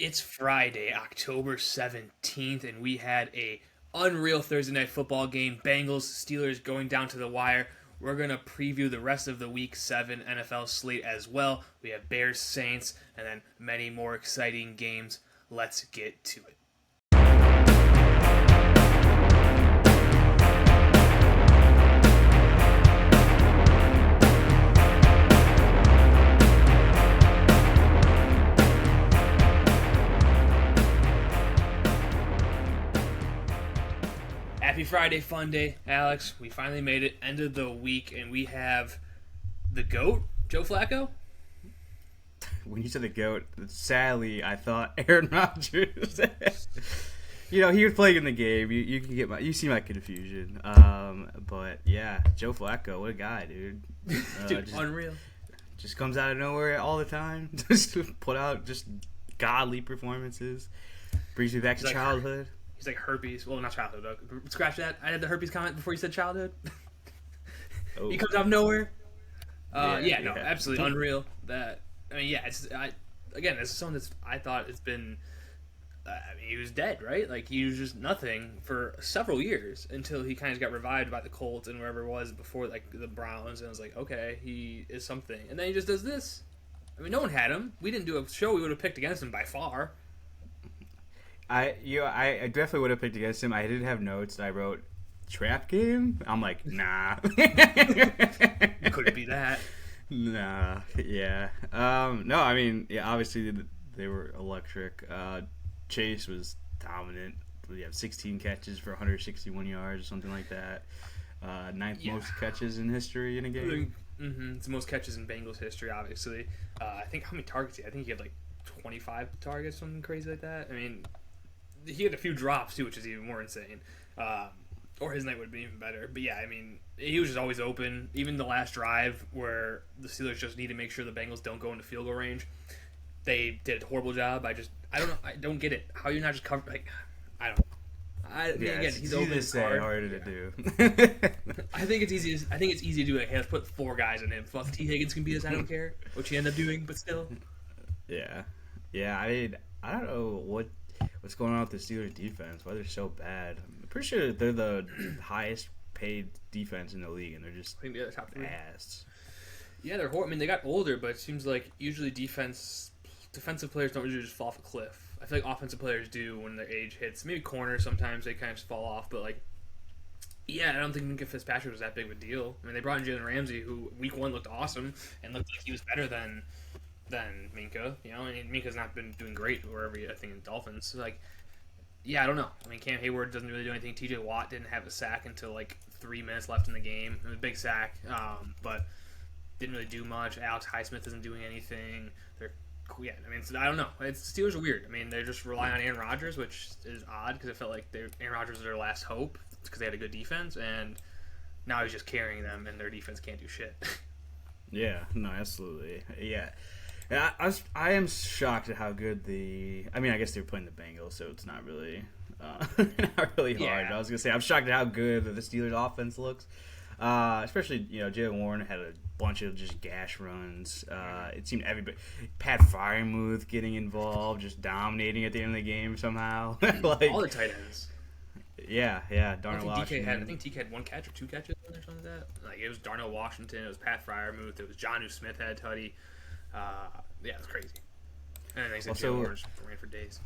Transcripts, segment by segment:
It's Friday, October 17th, and we had a unreal Thursday night football game. Bengals, Steelers going down to the wire. We're going to preview the rest of the Week 7 NFL slate as well. We have Bears, Saints, and then many more exciting games. Let's get to it. Happy Friday, fun day, Alex. We finally made it, end of the week, and we have the GOAT, Joe Flacco. When you said the GOAT, sadly, I thought Aaron Rodgers. He was playing in the game. You see my confusion. But yeah, Joe Flacco, what a guy, dude. Dude, unreal. Just comes out of nowhere all the time. Just put out just godly performances. Brings me back to childhood. He's like herpes. Well, not childhood, though. Scratch that. I had the herpes comment before you said childhood. Oh. He comes out of nowhere. Absolutely unreal. Again, this is someone that's I thought it's been. He was dead, right? Like he was just nothing for several years until he kind of got revived by the Colts and wherever it was before, like the Browns, and I was like, okay, he is something. And then he just does this. I mean, no one had him. We didn't do a show we would have picked against him by far. I definitely would have picked against him. I didn't have notes. I wrote trap game. I'm like, nah. Couldn't be that. Nah. Yeah. No. I mean, yeah. Obviously, they were electric. Chase was dominant. We have 16 catches for 161 yards or something like that. Ninth most catches in history in a game. Mm-hmm. It's the most catches in Bengals history, obviously. I think how many targets? I think he had like 25 targets, something crazy like that. I mean. He had a few drops, too, which is even more insane. Or his night would have been even better. But, yeah, I mean, he was just always open. Even the last drive where the Steelers just need to make sure the Bengals don't go into field goal range, they did a horrible job. I don't know. I don't get it. How you not just cover... Like, I don't know. Again, he's open. It's harder to do. I think it's easy to do. Like, hey, let's put 4 guys in him. Fuck, T. Higgins can beat us. I don't care. Which he ended up doing, but still. Yeah. Yeah, I don't know what's going on with the Steelers defense, why they're so bad. I'm pretty sure they're the highest paid defense in the league, and they're just top 3. ass. Yeah, they're horrible. I mean, they got older, but it seems like usually defensive players don't usually just fall off a cliff. I feel like offensive players do when their age hits. Maybe corners sometimes they kind of just fall off, but like, yeah, I don't think Minka Fitzpatrick was that big of a deal. I mean, they brought in Jalen Ramsey, who week 1 looked awesome and looked like he was better than Minka, and Minka's not been doing great wherever I think in Dolphins. So like, yeah, I don't know. I mean, Cam Hayward doesn't really do anything. T.J. Watt didn't have a sack until like 3 minutes left in the game. It was a big sack, but didn't really do much. Alex Highsmith isn't doing anything. I mean, I don't know. The Steelers are weird. I mean, they're just relying on Aaron Rodgers, which is odd because it felt like Aaron Rodgers was their last hope because they had a good defense, and now he's just carrying them, and their defense can't do shit. Yeah, no, absolutely. Yeah. I am shocked at how good I guess they were playing the Bengals, so it's not really not really hard. Yeah. I was going to say, I'm shocked at how good the Steelers offense looks. Especially, Jalen Warren had a bunch of just gash runs. It seemed everybody, Pat Fryermuth getting involved, just dominating at the end of the game somehow. Like, all the tight ends. Yeah, Darnell Washington. I think DK had 1 catch or 2 catches or something like that. Like, it was Darnell Washington, it was Pat Fryermuth, it was Jonnu Smith had a tutty. Yeah, it's crazy. And then they said Jalen Warren ran for days.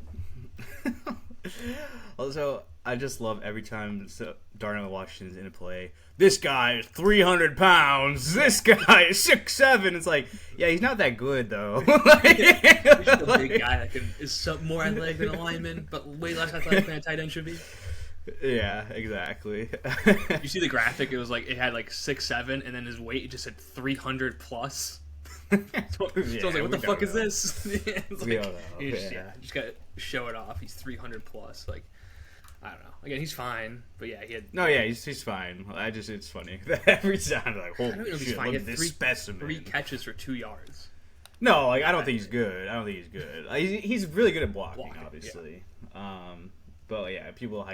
Also, I just love every time Darnell Washington's in a play. This guy is 300 pounds. This guy is 6'7". It's like, yeah, he's not that good though. He's just a big guy that is more athletic than a lineman, but way less athletic than a tight end should be. Yeah, exactly. You see the graphic? It was like it had like 6'7", and then his weight just said 300 plus. So I was like, what the fuck is this? It's like, you just gotta show it off. He's 300 plus. Like, I don't know. Again, he's fine, but yeah, he had. No, yeah, he's fine. It's funny every time I'm like, holy shit, look at this specimen. 3 catches for 2 yards. No, like I don't think he's good. He's really good at blocking obviously. Yeah. But yeah, people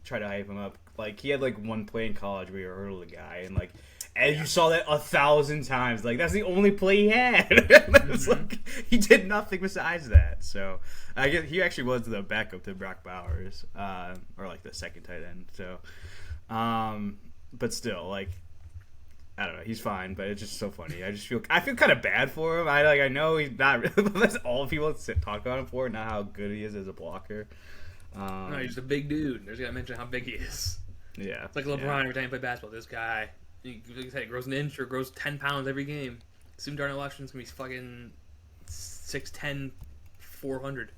try to hype him up. Like he had like 1 play in college where he hurdled a guy, and like And you saw that 1,000 times. Like, that's the only play he had. It's like, he did nothing besides that. So, I guess he actually was the backup to Brock Bowers, or like the second tight end. So, but still, like, I don't know. He's fine, but it's just so funny. I feel kind of bad for him. I know he's not really. That's all people talk about him for, not how good he is as a blocker. No, he's a big dude. There's got to mention how big he is. Yeah, It's like LeBron every time he plays basketball. This guy, like you said, he grows an inch or grows 10 pounds every game. Soon Darnell Washington's gonna be fucking 6'10", 400.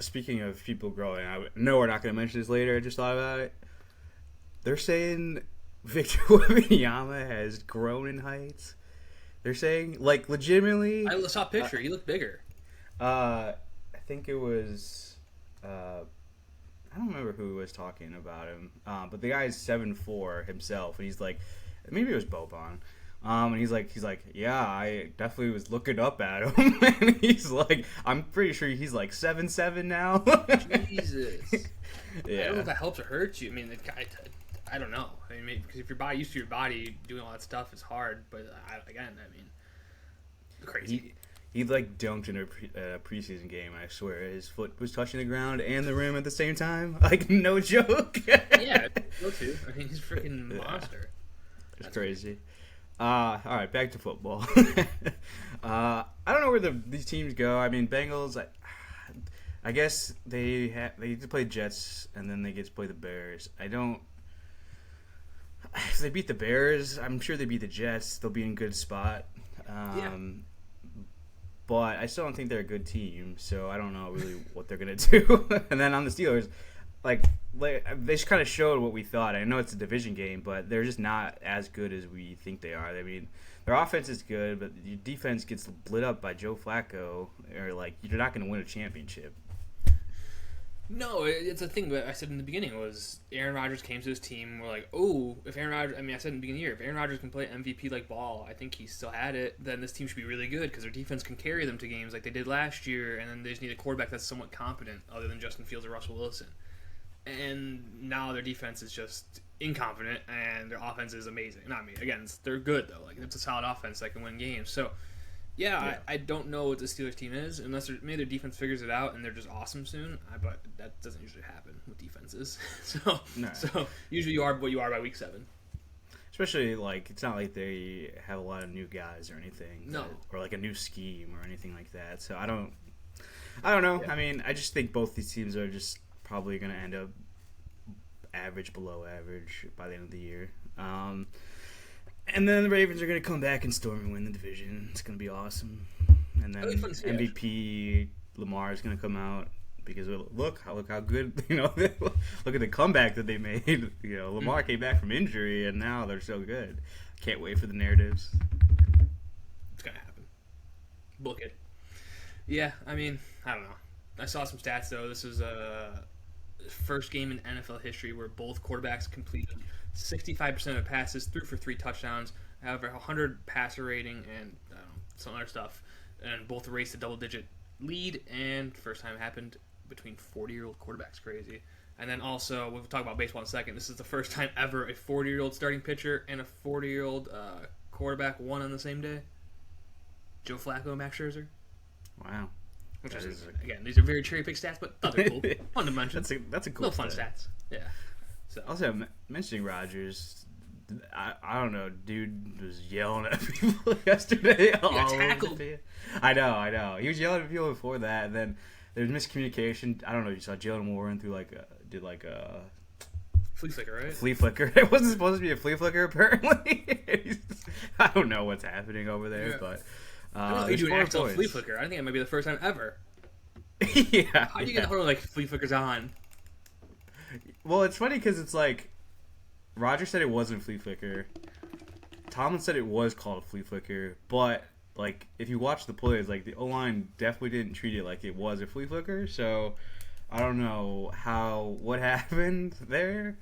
Speaking of people growing, I know we're not going to mention this later. I just thought about it. They're saying Victor Wembanyama has grown in height. They're saying, like, legitimately. I saw a picture. He looked bigger. I think it was. I don't remember who was talking about him, but the guy's 7'4" himself, and he's like, maybe it was Boban. And he's like, yeah, I definitely was looking up at him, and he's like, I'm pretty sure he's like 7'7" now. Jesus. Yeah. I don't know if that helps or hurts you. I mean, I don't know. I mean, because if your body used to your body doing all that stuff is hard. But crazy. He like dunked in a preseason game. I swear, his foot was touching the ground and the rim at the same time. Like, no joke. Yeah, go to. I mean, he's a freaking monster. It's crazy. All right, back to football. I don't know where these teams go. I mean, Bengals. I guess they get to play Jets and then they get to play the Bears. If they beat the Bears, I'm sure they beat the Jets. They'll be in a good spot. But I still don't think they're a good team, so I don't know really what they're going to do. And then on the Steelers, like they just kind of showed what we thought. I know it's a division game, but they're just not as good as we think they are. I mean, their offense is good, but your defense gets lit up by Joe Flacco, or like you're not going to win a championship. No, it's a thing that I said in the beginning was Aaron Rodgers came to his team. We're like, oh, if Aaron Rodgers, I said in the beginning of the year, if Aaron Rodgers can play MVP-like ball, I think he still had it, then this team should be really good because their defense can carry them to games like they did last year, and then they just need a quarterback that's somewhat competent other than Justin Fields or Russell Wilson. And now their defense is just incompetent, and their offense is amazing. Not me. Again, they're good, though. Like, it's a solid offense that can win games. So, yeah. I don't know what the Steelers team is unless maybe their defense figures it out and they're just awesome soon. But that doesn't usually happen with defenses. So usually you are what you are by week 7. Especially, like, it's not like they have a lot of new guys or anything. No. Or, like, a new scheme or anything like that. So, I don't know. Yeah. I mean, I just think both these teams are just probably going to end up average, below average by the end of the year. And then the Ravens are going to come back and storm and win the division. It's going to be awesome. And then MVP Lamar is going to come out because look how good, look at the comeback that they made. Lamar came back from injury and now they're so good. Can't wait for the narratives. It's going to happen. Book it. Yeah, I mean, I don't know. I saw some stats though. This is first game in NFL history where both quarterbacks completed 65% of passes, threw for 3 touchdowns, have 100 passer rating, and some other stuff. And both raced a double-digit lead, and first time it happened between 40-year-old quarterbacks. Crazy. And then also, we'll talk about baseball in a second. This is the first time ever a 40-year-old starting pitcher and a 40-year-old quarterback won on the same day. Joe Flacco and Max Scherzer. Wow. Which is, again, these are very cherry-picked stats, but they're cool. Fun to mention. That's a cool fun stats. Yeah. So. Also, mentioning Rodgers, I don't know, dude was yelling at people yesterday. He got tackled. I know. He was yelling at people before that, and then there was miscommunication. I don't know if you saw Jalen Warren did a flea flicker, right? Flea flicker. It wasn't supposed to be a flea flicker, apparently. I don't know what's happening over there, but. I don't know you do an actual flea flicker. I think it might be the first time ever. Yeah. How do you get a hold of like flea flickers on? Well, it's funny because it's like Roger said it wasn't flea flicker. Tomlin said it was called flea flicker, but like if you watch the plays, like the O-line definitely didn't treat it like it was a flea flicker. So I don't know what happened there,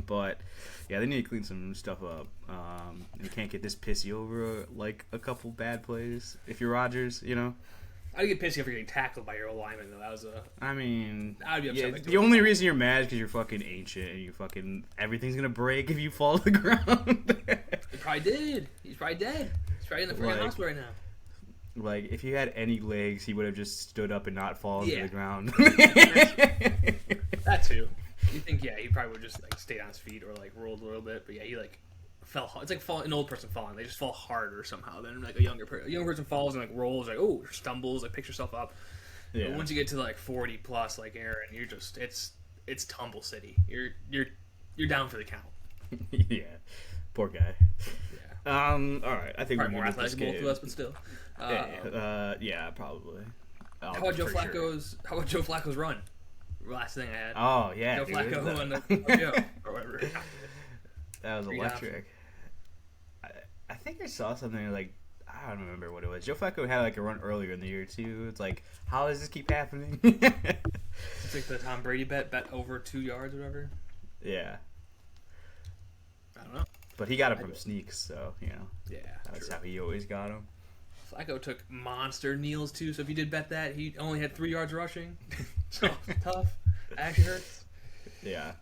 but yeah, they need to clean some stuff up. You can't get this pissy over like a couple bad plays if you're Rodgers, I'd get pissed if you're getting tackled by your old lineman, though. That was a... I mean, I'd be upset. yeah, the only reason you're mad is because you're fucking ancient and you fucking everything's gonna break if you fall to the ground. He probably did. He's probably dead. He's probably in the freaking hospital right now. Like, if he had any legs, he would have just stood up and not fallen to the ground. That too. You think, yeah, he probably would just like stayed on his feet or like rolled a little bit, but yeah, he like fell hard. It's like an old person falling. They just fall harder somehow than like a younger person. A young person falls and like rolls, like stumbles, like picks yourself up. Yeah. But once you get to like 40 plus, like Aaron, you're just it's tumble city. You're down for the count. Yeah, poor guy. Yeah. All right. I think probably more athletic than both of us, but still. Yeah, probably. How about Joe Flacco's run? Last thing I had. Oh yeah, Joe Flacco on the Joe or whatever. That was electric. I think I saw something like I don't remember what it was. Joe Flacco had like a run earlier in the year too. It's like, how does this keep happening? It's like the Tom Brady bet over 2 yards or whatever. Yeah. I don't know. But he got him from sneaks, so you know. Yeah, that's how he always got him. Flacco took monster kneels too, so if you did bet that, he only had 3 yards rushing. So tough. It actually hurts. Yeah.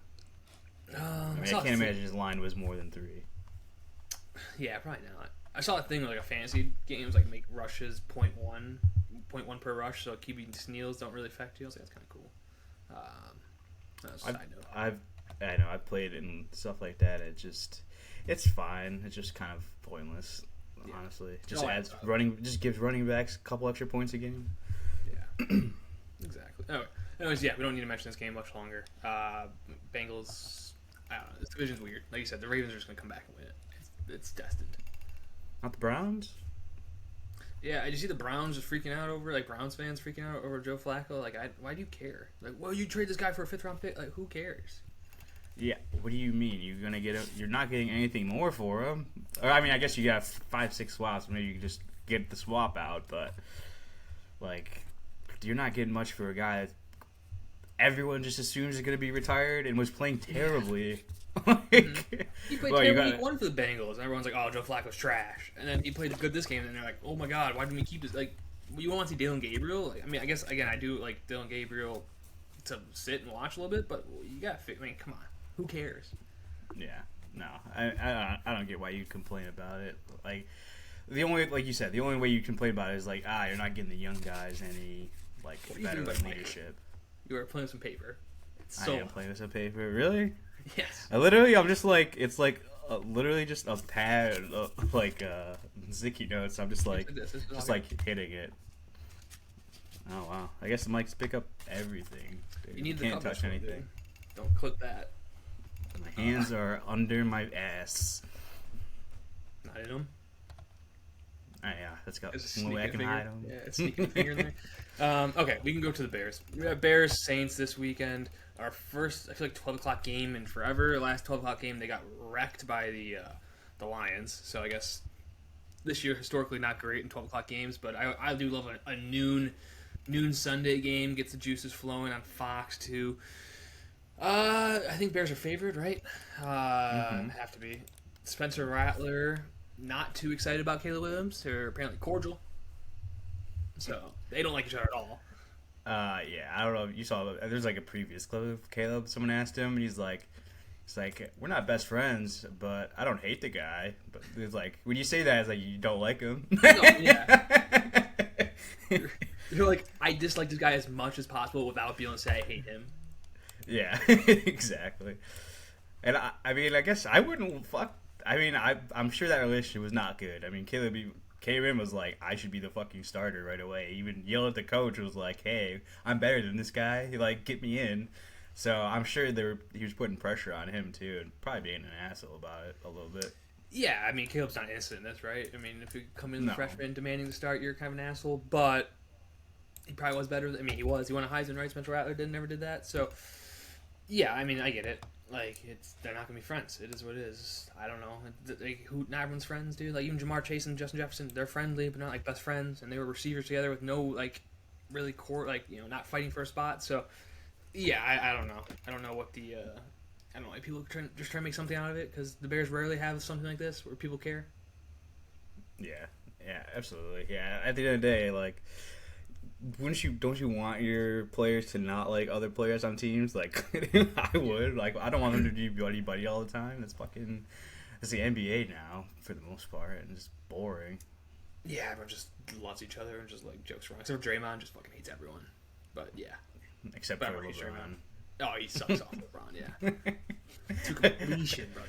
I can't imagine his line was more than 3. Yeah, probably not. I saw a thing like a fantasy games like make rushes 0.1 per rush, so keeping kneels don't really affect you. I was like, that's kind of cool. That's a side note. I know I've played and stuff like that. It's fine. It's just kind of pointless. Yeah. Honestly, just gives running backs a couple extra points a game. Yeah, exactly. Anyways, yeah, we don't need to mention this game much longer. Bengals, I don't know. This division's weird. Like you said, the Ravens are just gonna come back and win it. It's destined. Not the Browns. Yeah, did you see the Browns just freaking out over Browns fans freaking out over Joe Flacco? Like, why do you care? Like, well, you trade this guy for a 5th round pick. Like, who cares? Yeah, what do you mean? You're not getting anything more for him. Or I mean, I guess you got 5-6 swaps. Maybe you can just get the swap out, but like, you're not getting much for a guy that everyone just assumes is going to be retired and was playing terribly. He played terrible week 1 for the Bengals, and everyone's like, "Oh, Joe Flacco's trash." And then he played good this game, and they're like, "Oh my God, why didn't we keep this?" Like, you want to see Dylan Gabriel? Like, I mean, I guess again, I do like Dylan Gabriel to sit and watch a little bit, but you got to. I mean, come on. Who cares? Yeah, no, I don't get why you complain about it. Like the only, like you said, the only way you complain about it is like, you're not getting the young guys any better leadership. You are playing some paper. I am playing with some paper. Really? Yes. I'm just like literally just a pad sticky notes. I'm just like hitting it. Oh wow! I guess the mics pick up everything. You need can't touch anything. Don't clip that. My hands are under my ass. Not in them. Yeah, that's got one way I can hide them. Yeah, it's sneaking the finger in there. Okay, we can go to the Bears. We got Bears Saints this weekend. Our first, I feel like 12 o'clock game in forever. Last 12 o'clock game, they got wrecked by the Lions. So I guess this year historically not great in 12 o'clock games, but I do love a noon Sunday game. Gets the juices flowing on Fox too. I think Bears are favored, right? Have to be. Spencer Rattler, not too excited about Caleb Williams. They're apparently cordial. So, they don't like each other at all. Yeah, I don't know if you saw, there's like a previous clip of Caleb. Someone asked him, and he's like, we're not best friends, but I don't hate the guy. But it's like, when you say that, it's like, you don't like him. No, yeah. You're like, I dislike this guy as much as possible without being able to say I hate him. Yeah, exactly. And I mean, I guess I wouldn't I'm sure that relationship was not good. I mean, Caleb came in was like, I should be the fucking starter right away. Even yelled at the coach, was like, hey, I'm better than this guy. Get me in. So I'm sure he was putting pressure on him too, and probably being an asshole about it a little bit. Yeah, I mean, Caleb's not innocent in this, right? I mean, if you come in the freshman demanding to start, you're kind of an asshole. But he probably was better. I mean, he was. He won a Heisman, right? Spencer Rattler never did that. So, yeah, I mean, I get it. They're not gonna be friends. It is what it is. I don't know. Not everyone's friends, dude. Like even Jamar Chase and Justin Jefferson, they're friendly, but not best friends. And they were receivers together with no really core, not fighting for a spot. So, yeah, I don't know. I don't know what the I don't know. People just trying to make something out of it because the Bears rarely have something like this where people care. Yeah, absolutely. Yeah, at the end of the day, don't you want your players to not like other players on teams? Like I would. Like I don't want them to be buddy all the time. It's the NBA now for the most part, and it's boring. Yeah, everyone just loves each other and just like jokes around. Except for Draymond, just fucking hates everyone. But yeah, Except for LeBron. Oh, he sucks off LeBron. Yeah, to completion, brother.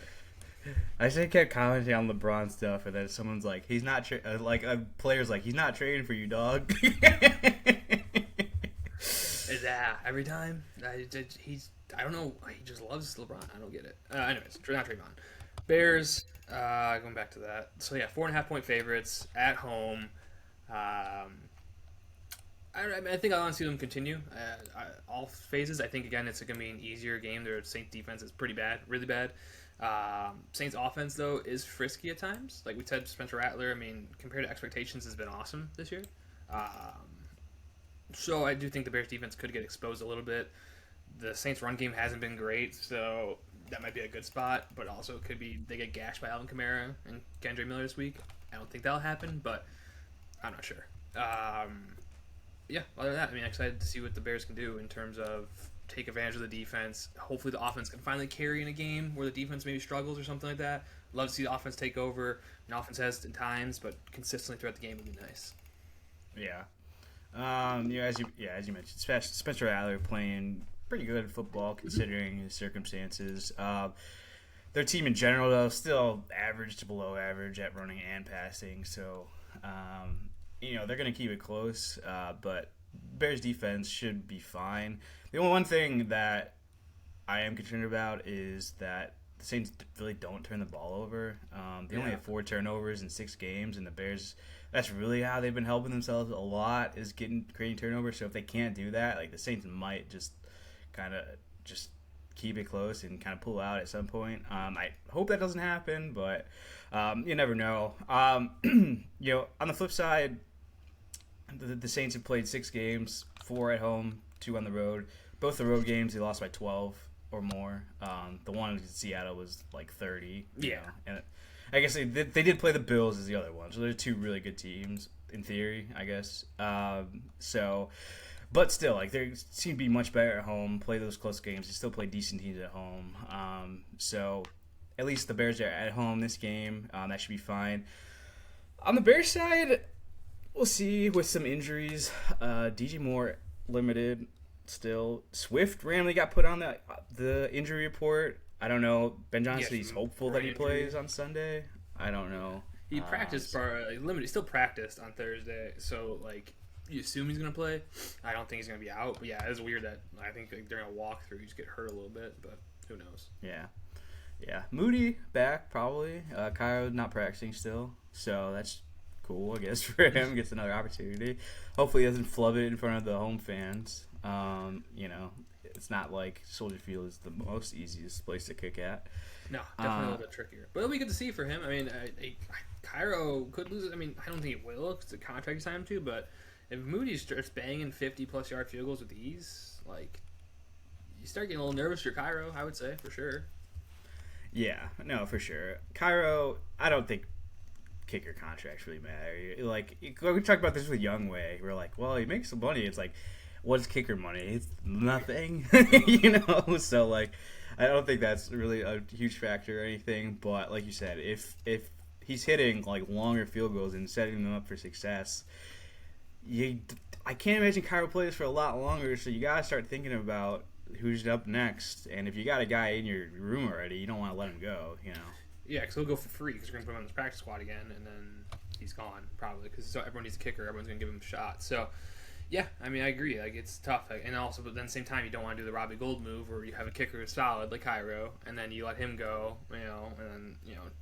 I just kept commenting on LeBron stuff, and then someone's like, "He's not a player's like, he's not trading for you, dog." Yeah, every time I don't know. He just loves LeBron. I don't get it. Anyways, not Draymond. Bears. Going back to that. So yeah, 4.5-point favorites at home. I think I want to see them continue all phases. I think again it's going to be an easier game. Their Saints defense is pretty bad, really bad. Saints offense though is frisky at times. Like we said, Spencer Rattler. I mean, compared to expectations, has been awesome this year. So I do think the Bears defense could get exposed a little bit. The Saints run game hasn't been great, so that might be a good spot. But also it could be they get gashed by Alvin Kamara and Kendra Miller this week. I don't think that'll happen, but I'm not sure. Yeah, other than that, I mean, I'm excited to see what the Bears can do in terms of take advantage of the defense. Hopefully the offense can finally carry in a game where the defense maybe struggles or something like that. Love to see the offense take over. An offense has in times, but consistently throughout the game would be nice. Yeah. As you mentioned, Spencer Rattler playing pretty good football considering his circumstances. Their team in general, though, still average to below average at running and passing. So, they're going to keep it close. But Bears defense should be fine. The only one thing that I am concerned about is that the Saints really don't turn the ball over. They only have 4 turnovers in 6 games, and the Bears, that's really how they've been helping themselves a lot, is creating turnovers. So if they can't do that, like the Saints might just kind of just keep it close and kind of pull out at some point. I hope that doesn't happen, but you never know. On the flip side, the Saints have played 6 games, 4 at home, 2 on the road. Both the road games, they lost by 12 or more. The one in Seattle was like 30. Yeah. And I guess they did play the Bills as the other one. So they're 2 really good teams, in theory, I guess. But still, like, they seem to be much better at home, play those close games. They still play decent teams at home. So at least the Bears are at home this game. That should be fine. On the Bears side, we'll see with some injuries. DJ Moore limited still. Swift randomly got put on the injury report. I don't know. Ben Johnson, he's hopeful that he plays on Sunday. I don't know. He practiced limited. He still practiced on Thursday, so like you assume he's gonna play. I don't think he's gonna be out. But yeah, it's weird that I think like, during a walkthrough he just get hurt a little bit, but who knows? Yeah. Moody back probably. Cairo not practicing still, so that's cool, I guess, for him. Gets another opportunity. Hopefully he doesn't flub it in front of the home fans. It's not like Soldier Field is the most easiest place to kick at. No, definitely a little bit trickier. But it'll be good to see for him. I mean, Cairo could lose. I mean, I don't think he will because the contract is time to. But if Moody starts banging 50-plus yard field goals with ease, like you start getting a little nervous for Cairo. I would say for sure. Yeah, no, for sure. Cairo, I don't think kicker contracts really matter. Like we talked about this with Youngway. We're like, well, he makes some money. It's like, what's kicker money? It's nothing, So like, I don't think that's really a huge factor or anything. But like you said, if he's hitting like longer field goals and setting them up for success, I can't imagine Cairo plays for a lot longer. So you gotta start thinking about who's up next. And if you got a guy in your room already, you don't want to let him go. Yeah, because he'll go for free because we're going to put him on this practice squad again, and then he's gone probably because everyone needs a kicker. Everyone's going to give him a shot. So, yeah, I mean, I agree. Like, it's tough. And also, but then at the same time, you don't want to do the Robbie Gould move where you have a kicker who's solid like Cairo, and then you let him go, and then,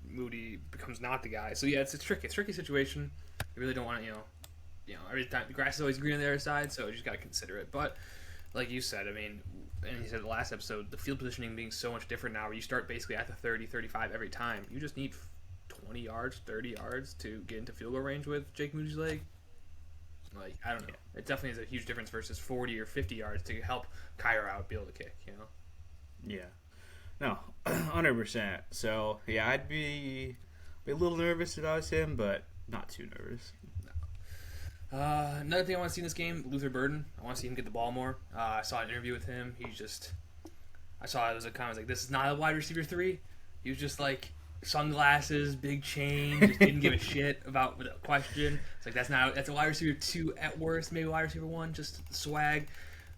Moody becomes not the guy. So, yeah, it's tricky. It's a tricky situation. You really don't want to, every time the grass is always green on the other side, so you just got to consider it. But, like you said, I mean, and you said the last episode, the field positioning being so much different now where you start basically at the 30, 35 every time. You just need 20 yards, 30 yards to get into field goal range with Jake Moody's leg. Like, I don't know. It definitely is a huge difference versus 40 or 50 yards to help Cairo out be able to kick, Yeah. No, 100%. So, yeah, I'd be a little nervous if I was him, but not too nervous. No. Another thing I want to see in this game, Luther Burden. I want to see him get the ball more. I saw an interview with him. I saw it was a comment like, this is not a wide receiver 3. He was just like sunglasses, big chain, just didn't give a shit about the question. It's like that's a wide receiver 2 at worst, maybe wide receiver 1, just swag.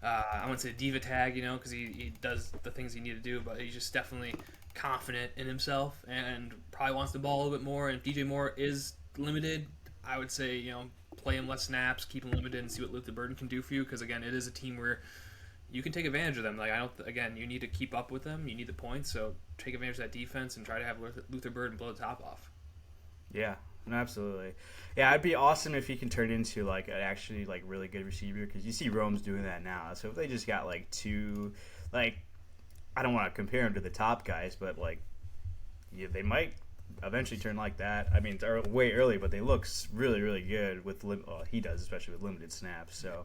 I wouldn't say diva tag, because he does the things he need to do, but he's just definitely confident in himself and probably wants the ball a little bit more. And if DJ Moore is limited, I would say, play him less snaps, keep him limited, and see what Luther Burden can do for you. Because again, it is a team where you can take advantage of them. Like you need to keep up with them. You need the points, so take advantage of that defense and try to have Luther Burden blow the top off. Yeah, no, absolutely. Yeah, it'd be awesome if he can turn into like an actually like really good receiver, because you see Rome's doing that now. So if they just got like 2, like, I don't want to compare him to the top guys, but like, yeah, they might eventually turn like that. I mean, it's way early, but they look really, really good with he does, especially with limited snaps. So,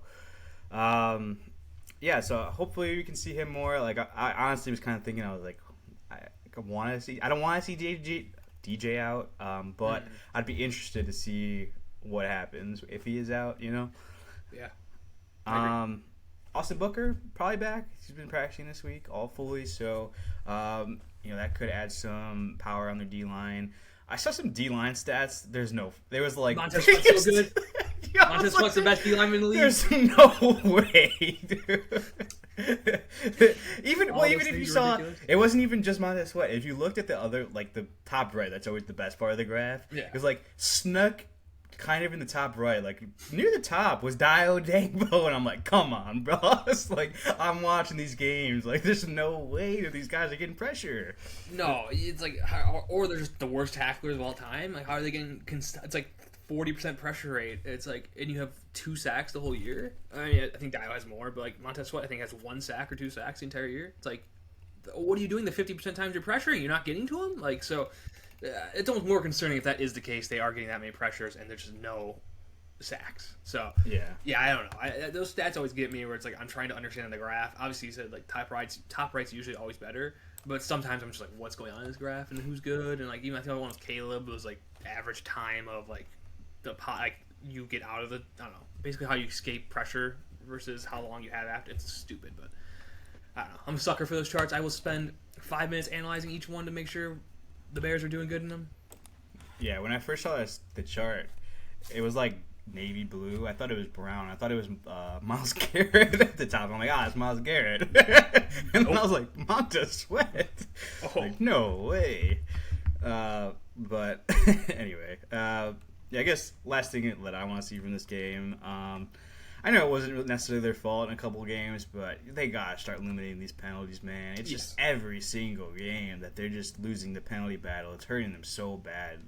yeah. So hopefully we can see him more. Like I honestly was kind of thinking, I was like, I don't want to see DJ out, but I'd be interested to see what happens if he is out. Yeah. Austin Booker probably back. He's been practicing this week all fully, so that could add some power on their D line. I saw some D line stats. There was like Montez Sweat's so good. Montez Sweat's the best D lineman in the league. There's no way, dude. even if you saw, ridiculous. It wasn't even just Montez Sweat. If you looked at the other, like the top right, that's always the best part of the graph. Yeah. It was like snuck kind of in the top right, like near the top was Dio Dagbo, and I'm like, come on, bro. It's like, I'm watching these games, like there's no way that these guys are getting pressure. No, it's like, or they're just the worst tacklers of all time. Like, how are they getting? It's like 40% pressure rate. It's like, and you have 2 sacks the whole year. I mean, I think Dio has more, but like Montez Sweat, I think has 1 sack or 2 sacks the entire year. It's like, what are you doing the 50% times you're pressuring? You're not getting to him, like so. It's almost more concerning if that is the case. They are getting that many pressures and there's just no sacks. So yeah, I don't know. Those stats always get me where it's like I'm trying to understand the graph. Obviously, you said like top right's usually always better, but sometimes I'm just like, what's going on in this graph and who's good? And like even I think one with Caleb was like average time of like the pot like you get out of the I don't know basically how you escape pressure versus how long you have after. It's stupid, but I don't know. I'm a sucker for those charts. I will spend 5 minutes analyzing each one to make sure the Bears are doing good in them. Yeah, when I first saw the chart, it was like navy blue. I thought it was brown. I thought it was Myles Garrett at the top. I'm like, it's Myles Garrett. And then I was like, Montez Sweat. Oh. Like, no way. But anyway, yeah, I guess last thing that I want to see from this game, I know it wasn't necessarily their fault in a couple of games, but they gotta start limiting these penalties, man. It's just every single game that they're just losing the penalty battle. It's hurting them so bad.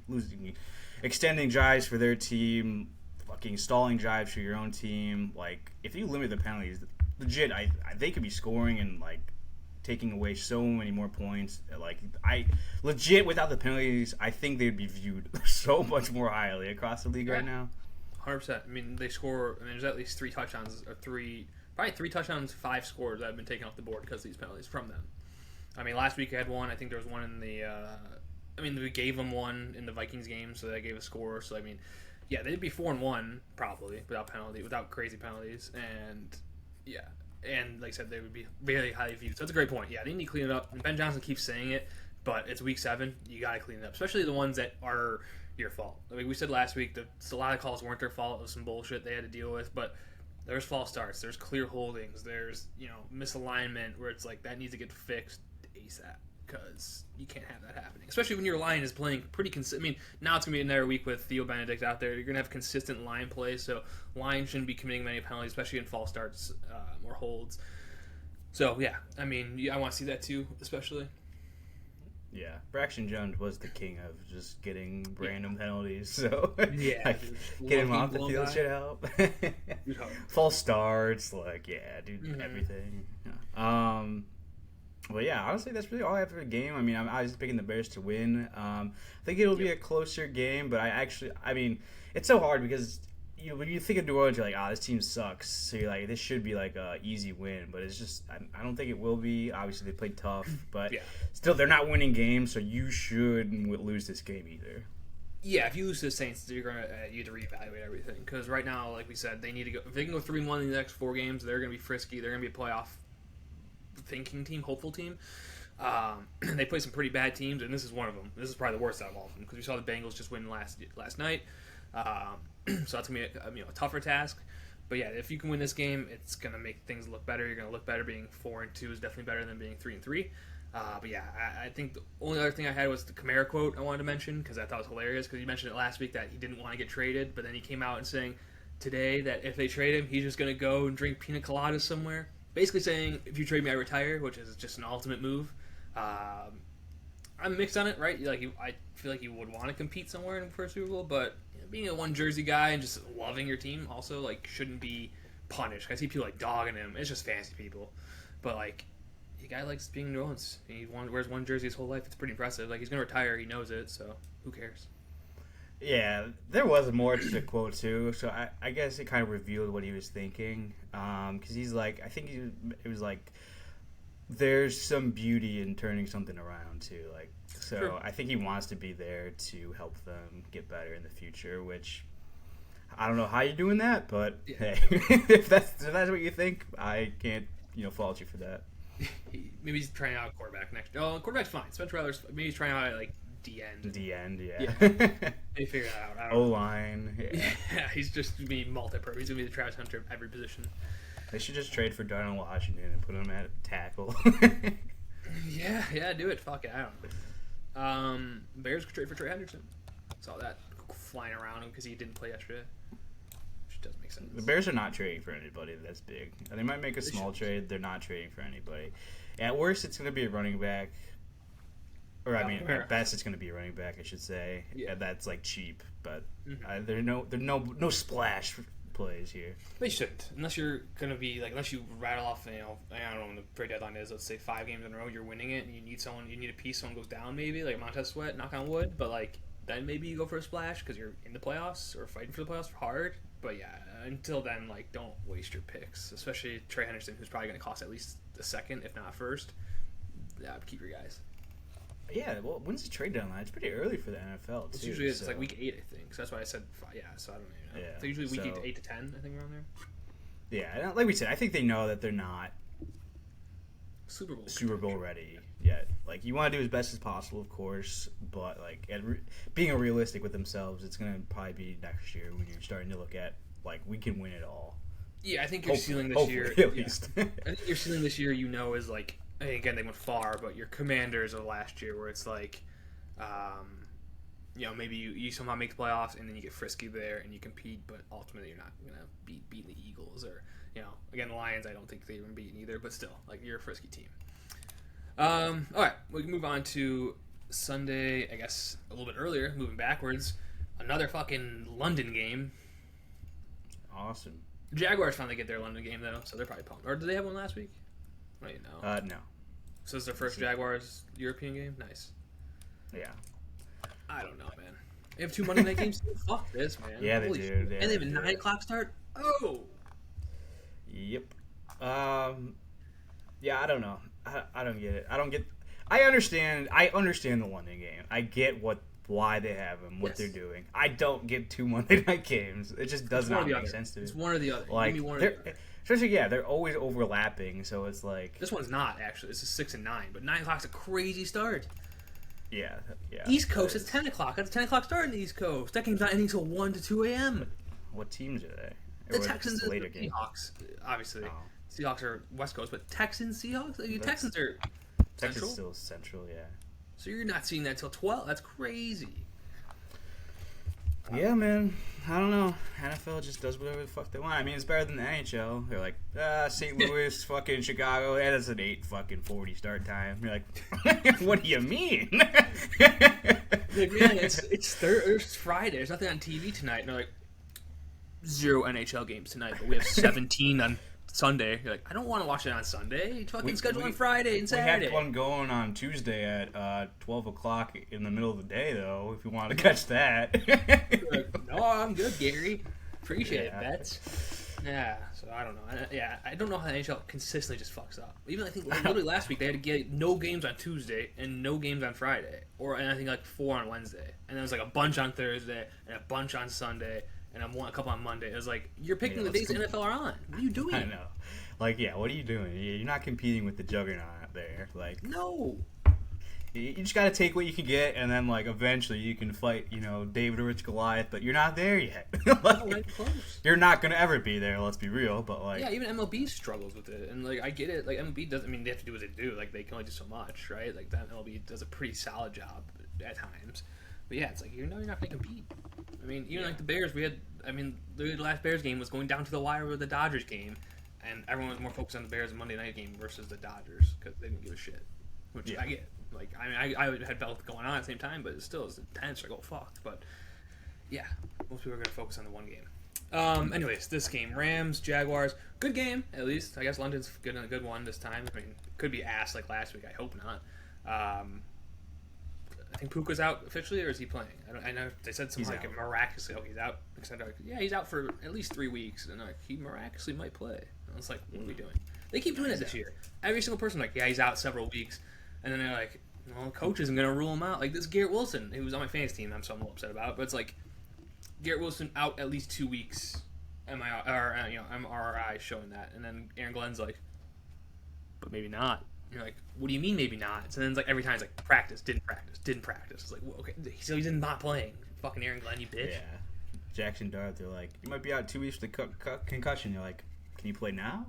Extending drives for their team, fucking stalling drives for your own team. Like, if you limit the penalties, legit, they could be scoring and like taking away so many more points. Like, legit without the penalties, I think they'd be viewed so much more highly across the league right now. 100%. I mean, they score. I mean, there's at least 3 touchdowns, probably 3 touchdowns, 5 scores that have been taken off the board because of these penalties from them. I mean, last week I had one. I think there was one in the. We gave them one in the Vikings game, so they gave a score. So I mean, yeah, they'd be 4-1 probably without crazy penalties, and yeah, and like I said, they would be very highly viewed. So that's a great point. Yeah, they need to clean it up. And Ben Johnson keeps saying it, but it's week 7. You got to clean it up, especially the ones that are your fault. Like we said last week, a lot of calls weren't their fault. It was some bullshit they had to deal with, but there's false starts, there's clear holdings, there's misalignment where it's like that needs to get fixed ASAP because you can't have that happening. Especially when your line is playing pretty consistent. I mean, now it's gonna be another week with Theo Benedict out there. You're gonna have consistent line play, so line shouldn't be committing many penalties, especially in false starts or holds. So yeah, I mean, I want to see that too, especially. Yeah, Braxton Jones was the king of just getting random penalties, so yeah, like, get him off the field should help. False starts, like everything. Yeah. But yeah, honestly, that's really all I have for the game. I mean, I was picking the Bears to win. I think it'll be a closer game, but I mean, it's so hard because when you think of New Orleans, you're like, this team sucks. So you're like, this should be like a easy win, but it's just I don't think it will be. Obviously, they played tough, but still, they're not winning games, so you shouldn't lose this game either. Yeah, if you lose to the Saints, you're gonna you have to reevaluate everything because right now, like we said, they need to go. If they can go 3-1 in the next 4 games, they're gonna be frisky. They're gonna be a playoff thinking team, hopeful team. They play some pretty bad teams, and this is one of them. This is probably the worst out of all of them because we saw the Bengals just win last night. So that's gonna be a tougher task. But yeah, if you can win this game, it's gonna make things look better. You're gonna look better. Being 4-2 is definitely better than being 3-3. But yeah, I think the only other thing I had was the Kamara quote I wanted to mention because I thought it was hilarious because you mentioned it last week that he didn't want to get traded, but then he came out and saying today that if they trade him, he's just gonna go and drink pina coladas somewhere. Basically saying if you trade me, I retire, which is just an ultimate move. I'm mixed on it, right? Like I feel like you would want to compete somewhere for a Super Bowl, but being a one jersey guy and just loving your team also like shouldn't be punished. I see people like dogging him. It's just fancy people, but like the guy likes being in New Orleans. He wears one jersey his whole life. It's pretty impressive. Like he's gonna retire. He knows it. So who cares? Yeah, there was more to the quote too. So I guess it kind of revealed what he was thinking. Because he's like, I think it was like, there's some beauty in turning something around too. Like, so sure. I think he wants to be there to help them get better in the future. Which I don't know how you're doing that, but yeah. Hey, if that's what you think, I can't fault you for that. Maybe he's trying out a quarterback next. Oh, quarterback's fine. Spencer Rattler's maybe he's trying out like D end. Yeah. They figure that out. O-line. Yeah, he's just gonna be multi-purpose. He's gonna be the Travis Hunter of every position. They should just trade for Darnell Washington and put him at tackle. yeah, do it. Fuck it, I don't know. Bears could trade for Trey Henderson. Saw that flying around because he didn't play yesterday. Which doesn't make sense. The Bears are not trading for anybody that's big. They might make a small trade. They're not trading for anybody. At worst, it's going to be a running back. Or, at best, it's going to be a running back, I should say. Yeah, that's, like, cheap. But there are no splash plays here. They shouldn't. Unless you're going to be, like, unless you rattle off, I don't know when the trade deadline is, let's say 5 games in a row, you're winning it, and you need a piece, someone goes down maybe, like Montez Sweat, knock on wood. But, like, then maybe you go for a splash because you're in the playoffs or fighting for the playoffs hard. But, yeah, until then, like, don't waste your picks, especially Trey Henderson, who's probably going to cost at least a second, if not first. Yeah, keep your guys. Yeah, well, when's the trade deadline? It's pretty early for the NFL, too. It's usually it's like week 8, I think. So that's why I said 5. Yeah, so I don't know. Yeah. So usually week 8 to 10, I think, around there. Yeah, like we said, I think they know that they're not Super Bowl ready yet. Like, you want to do as best as possible, of course, but, like, being realistic with themselves, it's going to probably be next year when you're starting to look at, like, we can win it all. Yeah, I think your ceiling this year, at least. I think your ceiling this year, is like, again, they went far, but your Commanders of last year, where it's like, maybe you somehow make the playoffs and then you get frisky there and you compete, but ultimately you're not gonna beat the Eagles or again the Lions. I don't think they even beaten either, but still, like you're a frisky team. All right, we can move on to Sunday. I guess a little bit earlier, moving backwards. Another fucking London game. Awesome. Jaguars finally get their London game though, so they're probably pumped. Or did they have one last week? Wait, no. No. So it's their first Jaguars European game? Nice. Yeah. I don't know, man. They have 2 Monday night games? Fuck this, man. Yeah, they do. And they have a 9 o'clock start? Oh! Yep. Yeah, I don't know. I don't get it. I understand the London game. I get why they have them, what they're doing. I don't get 2 Monday night games. It just does not make sense to me. It's one or the other. Like, give me one or the other. Especially, they're always overlapping, so it's like... This one's not, actually. This is 6 and 9, but 9 o'clock's a crazy start. Yeah. East Coast is 10 o'clock. That's a 10 o'clock start in the East Coast. That game's not ending until 1 to 2 a.m. What teams are they? The Texans and the Seahawks, obviously. Oh. Seahawks are West Coast, but Texans, Seahawks? Texans are Central? Texans still Central, yeah. So you're not seeing that until 12. That's crazy. Yeah, man. I don't know. NFL just does whatever the fuck they want. I mean, it's better than the NHL. They're like, St. Louis, fucking Chicago, and it's an 8:40 start time. You're like, what do you mean? Like, man, it's Friday. There's nothing on TV tonight. And they're like, 0 NHL games tonight, but we have 17 on Sunday. You're like, I don't want to watch it on Sunday. Fucking schedule on Friday and Saturday. We had one going on Tuesday at 12 o'clock in the middle of the day, though, if you want to catch that. Like, no, I'm good, Gary. Appreciate it, Bets. Yeah, so I don't know. I don't know how the NHL consistently just fucks up. Even I think like, literally last week they had to get no games on Tuesday and no games on Friday, and I think like 4 on Wednesday, and then it was like a bunch on Thursday and a bunch on Sunday and a couple on Monday. It was like you're picking the days the NFL are on. What are you doing? I know. Like, yeah, what are you doing? You're not competing with the juggernaut out there. Like, No. you just got to take what you can get, and then like eventually you can fight, David or Rich Goliath. But you're not there yet. Like, No, right close. you're not gonna ever be there. Let's be real. But like, Yeah, even MLB struggles with it, and like I get it. Like MLB doesn't. I mean, they have to do what they do. Like they can only do so much, right? Like that MLB does a pretty solid job at times. But yeah, it's like you're not gonna compete. I mean, even like the Bears, we had. I mean, the last Bears game was going down to the wire with the Dodgers game, and everyone was more focused on the Bears Monday night game versus the Dodgers because they didn't give a shit. Which I get. Like I mean, I had both going on at the same time, but it still is intense. Like, oh fuck. But yeah, most people are gonna focus on the one game. Anyways, this game, Rams, Jaguars, good game at least. I guess London's good in a good one this time. I mean, could be ass like last week. I hope not. I think Puka's out officially, or is he playing? I know they said something like miraculously. Oh, he's out. Like, yeah, he's out for at least 3 weeks, and like he miraculously might play. And it's like, what are we doing? They keep doing it this year. Every single person, like, yeah, he's out several weeks, and then they're like, well, the coach isn't gonna rule him out. Like this Garrett Wilson, who was on my fantasy team, I'm so upset about. But it's like Garrett Wilson out at least 2 weeks. MRI showing that, and then Aaron Glenn's like, but maybe not. You're like, what do you mean maybe not? So then it's like every time it's like practice, didn't practice. It's like, well, okay, so he's not playing. Fucking Aaron Glenn, you bitch. Yeah. Jackson Dart, they're like, you might be out 2 weeks with a concussion. You're like, can you play now?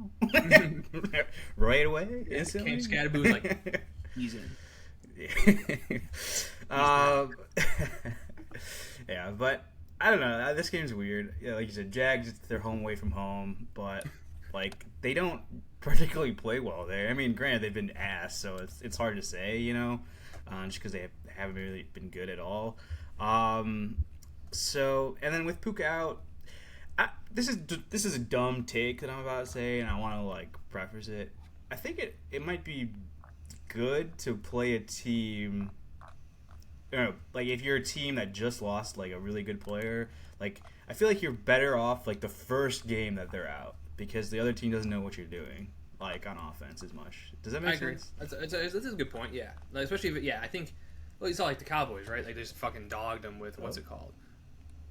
Right away? Instantly? Cam Scatterboo's like, he's in. Yeah, but I don't know. This game's weird. Yeah, like you said, Jags, they're home away from home, but like they don't particularly play well there. I mean, granted, they've been ass, so it's hard to say, just because they haven't really been good at all. So, and then with Puka out, this is a dumb take that I'm about to say, and I want to like preface it. I think it might be good to play a team. Like if you're a team that just lost like a really good player, like I feel like you're better off like the first game that they're out because the other team doesn't know what you're doing like on offense as much. Does that make sense? That's a good point. Yeah, like, especially if I think. Well, you saw like the Cowboys, right? Like they just fucking dogged them with what's it called?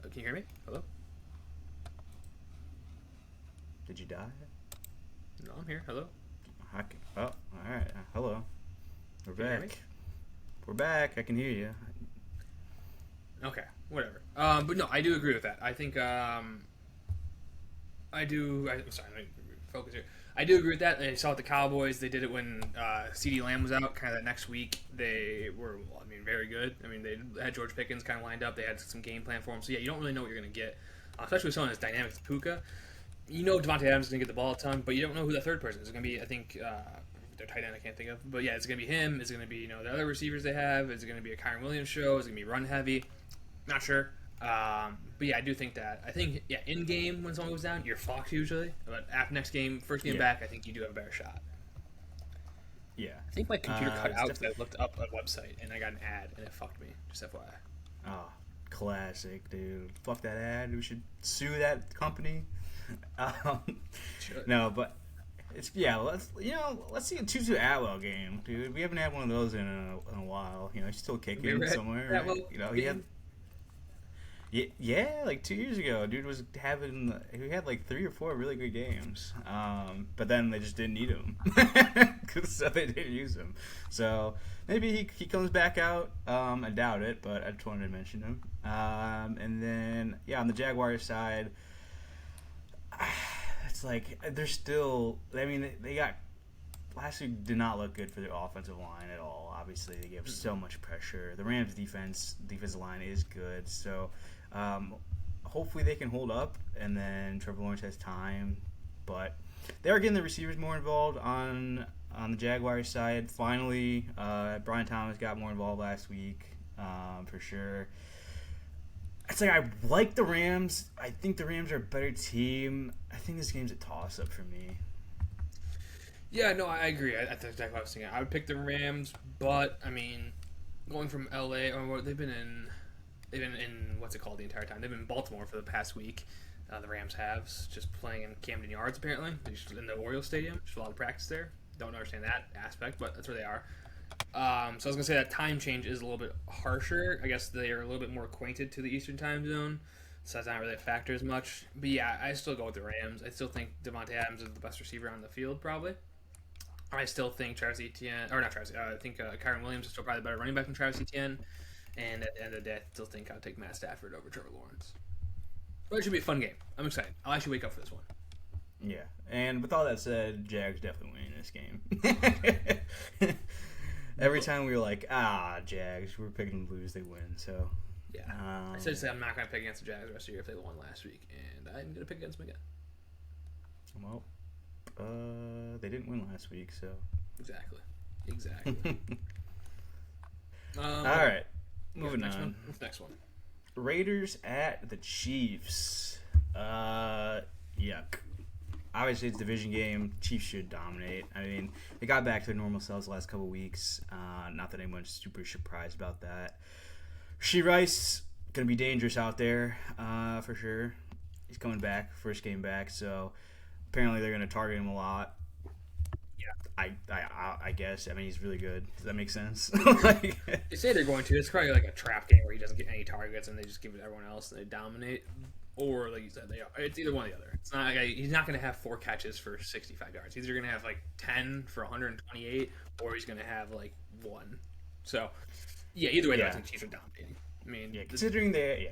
Can you hear me? Hello? Did you die? No, I'm here. Hello? Oh, all right. Hello. We're back. We're back. I can hear you. Okay, whatever. But no, I do agree with that. I think I'm sorry, let me focus here. I do agree with that. I saw with the Cowboys. They did it when CeeDee Lamb was out. Kind of that next week, they were, very good. I mean, they had George Pickens kind of lined up. They had some game plan for him. So yeah, you don't really know what you're going to get, especially with someone as dynamic as Puka. You know Devontae Adams is going to get the ball a ton, but you don't know who that third person is. It's going to be, I think, their tight end I can't think of. But yeah, it's going to be him. It's going to be, the other receivers they have. Is it going to be a Kyron Williams show? Is it going to be run heavy? Not sure. But yeah, I do think that. I think, in game, when someone goes down, you're fucked usually. But after next game, first game back, I think you do have a better shot. Yeah. I think my computer cut out because I looked up a website and I got an ad and it fucked me. Just FYI. Oh, classic, dude. Fuck that ad. We should sue that company. No, but let's see a 2-2 Atwell game, dude. We haven't had one of those in a while. He's still kicking somewhere. Right? Yeah, like 2 years ago, dude was he had like 3 or 4 really good games. But then they just didn't need him so they didn't use him. So maybe he comes back out. I doubt it, but I just wanted to mention him. And then on the Jaguars side, it's like they're still. I mean, they got last week did not look good for their offensive line at all. Obviously, they give so much pressure. The Rams' defensive line is good, so hopefully they can hold up. And then Trevor Lawrence has time, but they are getting the receivers more involved on the Jaguars side. Finally, Brian Thomas got more involved last week for sure. It's like I like the Rams. I think the Rams are a better team. I think this game's a toss-up for me. Yeah, no, I agree. That's exactly what I was thinking. I would pick the Rams, but I mean, going from LA, or they've been in what's it called the entire time? They've been in Baltimore for the past week. The Rams have just playing in Camden Yards apparently. They're just in the Orioles Stadium. Just a lot of practice there. Don't understand that aspect, but that's where they are. So I was gonna say that time change is a little bit harsher. I guess they are a little bit more acquainted to the Eastern Time Zone, so that's not really a factor as much. But yeah, I still go with the Rams. I still think Devontae Adams is the best receiver on the field, probably. I still think Travis Etienne, or not Travis. I think Kyron Williams is still probably the better running back than Travis Etienne. And at the end of the day, I still think I'll take Matt Stafford over Trevor Lawrence. But it should be a fun game. I'm excited. I'll actually wake up for this one. Yeah, and with all that said, Jags definitely winning this game. Every time we were like, Jags, we're picking them to lose, they win. So yeah, I said I'm not going to pick against the Jags the rest of the year if they won last week, and I'm going to pick against them again. Well, they didn't win last week, so exactly. All right, moving next on. One? What's the next one? Raiders at the Chiefs. Yuck. Obviously, it's a division game. Chiefs should dominate. I mean, they got back to their normal selves the last couple of weeks. Not that anyone's super surprised about that. Rashee Rice, going to be dangerous out there for sure. He's coming back, first game back, so apparently they're going to target him a lot. Yeah, I guess. I mean, he's really good. Does that make sense? They say they're going to. It's probably like a trap game where he doesn't get any targets and they just give it to everyone else and they dominate. Or, like you said, it's either one or the other. It's not like he's not going to have 4 catches for 65 yards. He's either going to have, like, 10 for 128, or he's going to have, like, 1. So, yeah, either way, I think Chiefs are dominating. I mean, yeah, considering they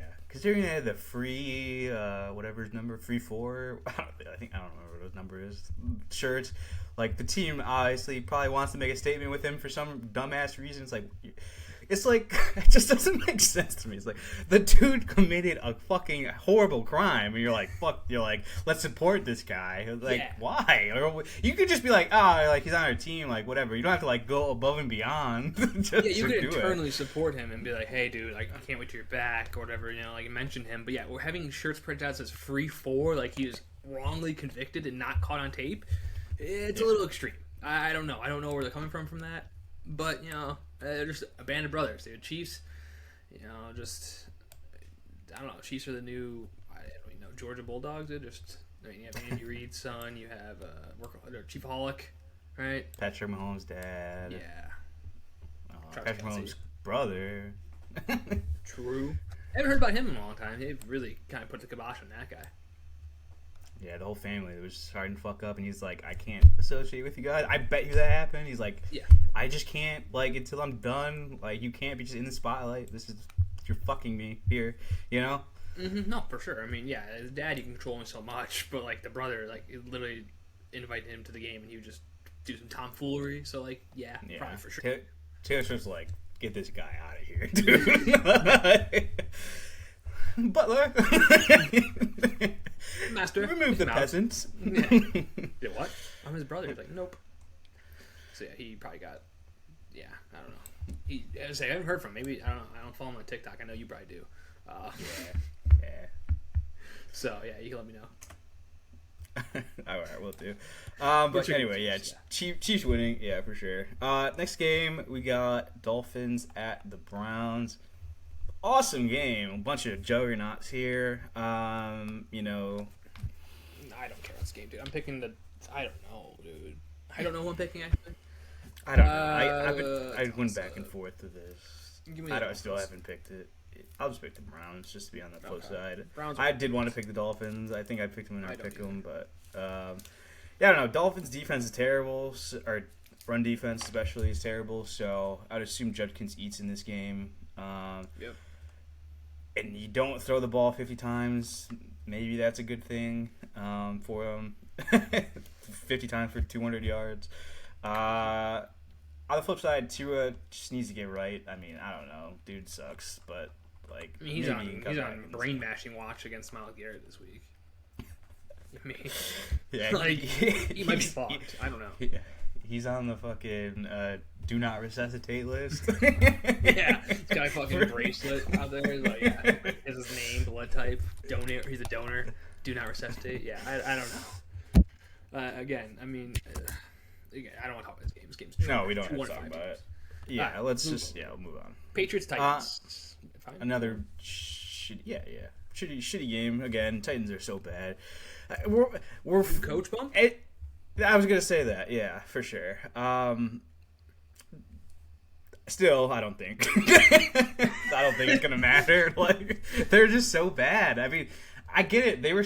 had the free, whatever's number, free 4, I don't remember what his number is, shirts. Like, the team obviously probably wants to make a statement with him for some dumbass reason. It's like, it just doesn't make sense to me. It's like, the dude committed a fucking horrible crime, and you're like, let's support this guy. Like, why? Or you could just be like, he's on our team, like, whatever. You don't have to, like, go above and beyond. You could internally support him and be like, hey, dude, like, I can't wait till you're back, or whatever, like, mention him. But yeah, we're having shirts printed out that says free 4, like, he was wrongly convicted and not caught on tape. It's a little extreme. I don't know. I don't know where they're coming from that. But, they're just a band of brothers, dude. Chiefs, I don't know. Chiefs are the new, Georgia Bulldogs, dude. You have Andy Reid's son. You have Chiefaholic, right? Patrick Mahomes' dad. Yeah. Patrick Mahomes' brother. True. I haven't heard about him in a long time. They've really kind of put the kibosh on that guy. Yeah, the whole family was starting to fuck up, and he's like, I can't associate with you guys. I bet you that happened. He's like, I just can't, like, until I'm done. Like, you can't be just in the spotlight. You're fucking me here, Mm-hmm. No, for sure. I mean, yeah, his dad, you can control him so much, but, like, the brother, like, literally invited him to the game, and he would just do some tomfoolery. So, like, probably for sure. Taylor Swift's like, get this guy out of here, dude. Butler. Master. Remove the peasants. Yeah, what? I'm his brother. He's like, nope. So, yeah, he probably got, I don't know. I haven't heard from him. Maybe, I don't know. I don't follow him on TikTok. I know you probably do. Yeah. So, yeah, you can let me know. All right, we'll do. But anyway, Chiefs winning, for sure. Next game, we got Dolphins at the Browns. Awesome game. A bunch of juggernauts here. I don't care about this game, dude. I'm picking I don't know, dude. I don't know who I'm picking, actually. I don't know. I went back and forth to this. I still haven't picked it. I'll just pick the Browns just to be on the close side. I did want to pick the Dolphins. I think I picked them when I picked them, but I don't know. Dolphins defense is terrible, or run defense especially is terrible. So I'd assume Judkins eats in this game. Yep. And you don't throw the ball 50 times. Maybe that's a good thing for them. 50 times for 200 yards. On the flip side, Tua just needs to get right. I mean, I don't know. Dude sucks, but like he's on brain mashing watch against Myles Garrett this week. I mean, he might be fucked. I don't know. He's on the fucking do not resuscitate list. Yeah, he's got a fucking bracelet out there. Like, is his name, blood type, donor. He's a donor. Do not resuscitate. Yeah, I don't know. Again, I mean, I don't want to talk about this game. This game's no, we don't have to talk about it. Yeah, right, let's just we'll move on. Patriots Titans. Another shitty shitty game again. Titans are so bad. We're coach bump. I was gonna say that, yeah, for sure. Still, I don't think. I don't think it's gonna matter. Like, they're just so bad. I mean, I get it. They were.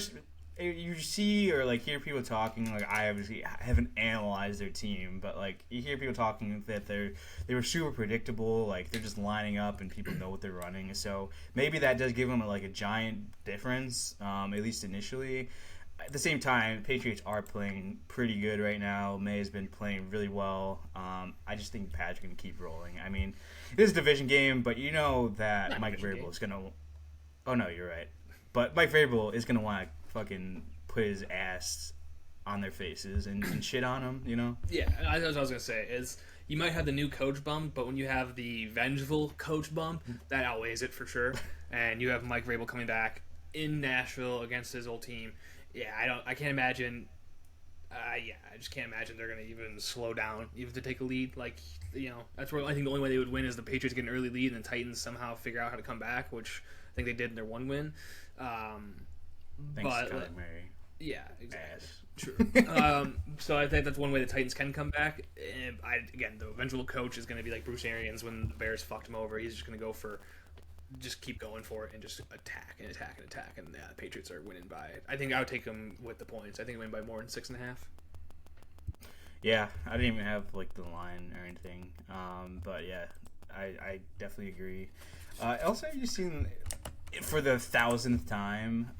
You see or like hear people talking. Like, I obviously haven't analyzed their team, but like you hear people talking that they were super predictable. Like, they're just lining up and people know what they're running. So maybe that does give them a giant difference, at least initially. At the same time, Patriots are playing pretty good right now. May has been playing really well. I just think Pat's going to keep rolling. I mean, it is a division game, but you know that Mike Vrabel is going to... Oh, no, you're right. But Mike Vrabel is going to want to fucking put his ass on their faces and shit on them, you know? Yeah, that's what I was going to say. Is you might have the new coach bump, but when you have the vengeful coach bump, that outweighs it for sure. And you have Mike Vrabel coming back in Nashville against his old team. Yeah, I can't imagine. I just can't imagine they're gonna even slow down, even to take a lead. Like, that's where I think the only way they would win is the Patriots get an early lead and the Titans somehow figure out how to come back, which I think they did in their one win. Thanks, Kyler Murray. Yeah, exactly. True. So I think that's one way the Titans can come back. And again, the eventual coach is gonna be like Bruce Arians when the Bears fucked him over. He's just gonna go for. Just keep going for it and just attack, and the Patriots are winning by. I think I would take them with the points. I think they win by more than 6.5. Yeah, I didn't even have the line or anything, but yeah, I definitely agree. Also, have you seen for the 1,000th time?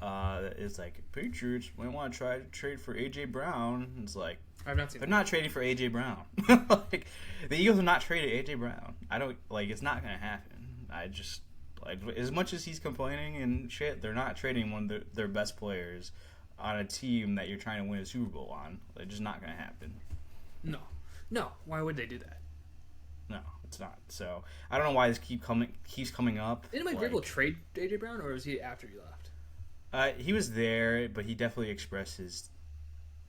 It's like Patriots might want to try to trade for AJ Brown. It's like I've not seen. They're not trading for AJ Brown. Like, the Eagles are not trading AJ Brown. I don't like. It's not gonna happen. I just. Like, as much as he's complaining and shit, they're not trading one of their best players on a team that you're trying to win a Super Bowl on. It's just not going to happen. No. Why would they do that? No, it's not. So I don't know why this keeps coming up. Didn't Mike Vrabel trade AJ Brown, or was he after he left? He was there, but he definitely expressed his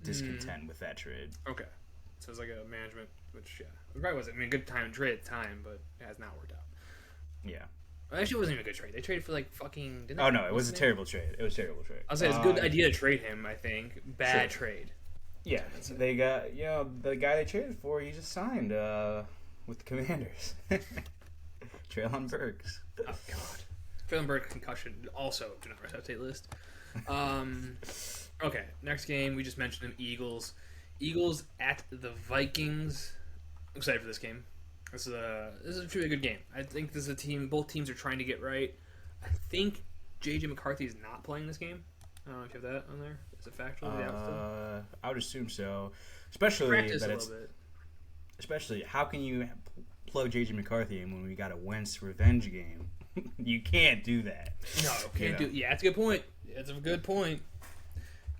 discontent with that trade. Okay, so it's like a management, which it probably wasn't. I mean, good time trade at the time, but it has not worked out. Yeah. Actually, it wasn't even a good trade. They traded for fucking. Oh no, it was a terrible trade. It was a terrible trade. I'll say it's a good idea to trade him. I think bad trade. Yeah, they got the guy they traded for. He just signed with the Commanders. Treylon Burks. Oh God, Treylon Burks concussion also do not resuscitate list. Okay, next game we just mentioned them. Eagles at the Vikings. I'm excited for this game. This is a truly good game. I think this is a team. Both teams are trying to get right. I think J.J. McCarthy is not playing this game. I don't know if you have that on there. Is it factual? I would assume so. Especially practice that a it's. Little bit. Especially, how can you plug J.J. McCarthy in when we got a Wentz revenge game? You can't do that. No, can't do. Yeah, that's a good point. That's a good point.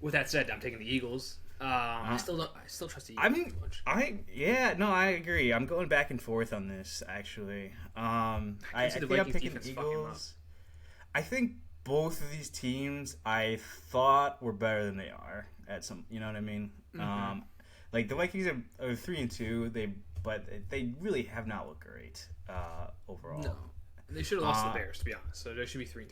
With that said, I'm taking the Eagles. I still trust the Eagles. I mean, I agree. I'm going back and forth on this actually. I think I'm picking the Eagles. I think both of these teams I thought were better than they are at some. You know what I mean? Mm-hmm. Like the Vikings are 3-2. But they really have not looked great overall. No, they should have lost to the Bears, to be honest. So they should be 3-3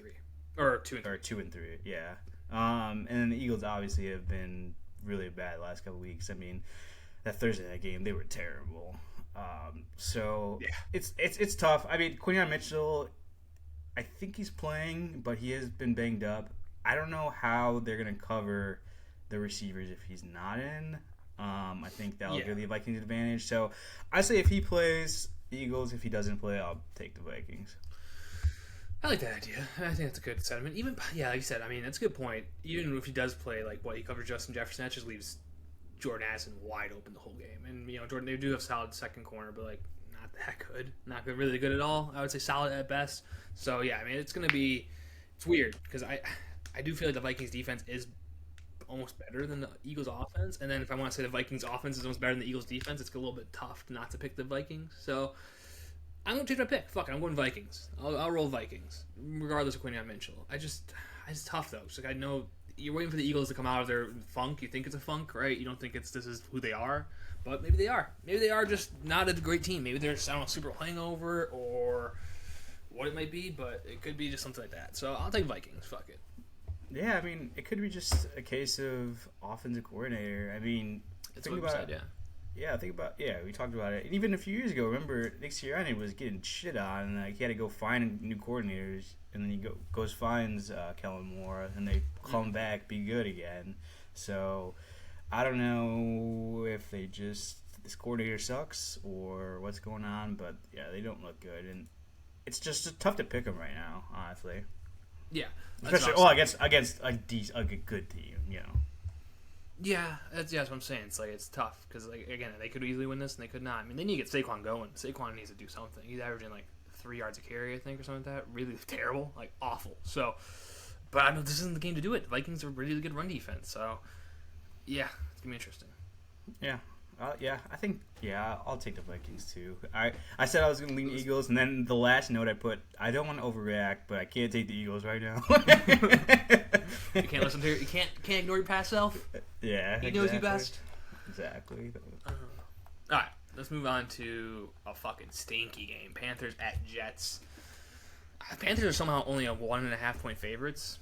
or 2-3. Or 2-3, yeah. And then the Eagles obviously have been really bad the last couple of weeks. I mean, that Thursday night game, they were terrible. So yeah. It's tough. I mean, Quinyon Mitchell, I think he's playing, but he has been banged up. I don't know how they're going to cover the receivers if he's not in. I think that'll give the Vikings an advantage. So I say if he plays, the Eagles. If he doesn't play, I'll take the Vikings. I like that idea. I think that's a good sentiment. Even like you said, I mean, that's a good point. Even if he does play, he covers Justin Jefferson, that just leaves Jordan Addison wide open the whole game. And Jordan, they do have solid second corner, but not that good, not good, really good at all. I would say solid at best. So yeah, I mean, it's weird because I do feel like the Vikings defense is almost better than the Eagles offense. And then if I want to say the Vikings offense is almost better than the Eagles defense, it's a little bit tough not to pick the Vikings. So I'm going to change my pick. Fuck it, I'm going Vikings. I'll roll Vikings, regardless of Quinyon Mitchell. It's tough, though. It's I know you're waiting for the Eagles to come out of their funk. You think it's a funk, right? You don't think this is who they are. But maybe they are. Maybe they are just not a great team. Maybe they're just, Super hangover or what it might be. But it could be just something like that. So I'll take Vikings. Fuck it. Yeah, I mean, it could be just a case of offensive coordinator. I mean, It's think what we about said, we talked about it. And even a few years ago, remember Nick Sirianni was getting shit on, and like he had to go find new coordinators, and then he goes finds Kellen Moore, and they come back, be good again. So I don't know if this coordinator sucks or what's going on, but yeah, they don't look good, and it's just tough to pick them right now, honestly. Yeah. Especially against a good team, you know. Yeah, that's what I'm saying. It's like it's tough because like again they could easily win this and they could not. I mean they need to get Saquon going. Saquon needs to do something. He's averaging like 3 yards a carry I think or something like that. Really terrible, like awful. So, but I know this isn't the game to do it. Vikings are a really good run defense. So, yeah, it's gonna be interesting. Yeah. I think I'll take the Vikings too. I said I was gonna lean the Eagles, and then the last note I put, I don't want to overreact, but I can't take the Eagles right now. You can't listen to you can't ignore your past self. Yeah, he knows you best. Exactly. All right, let's move on to a fucking stinky game. Panthers at Jets. Panthers are somehow only a 1.5 point favorites.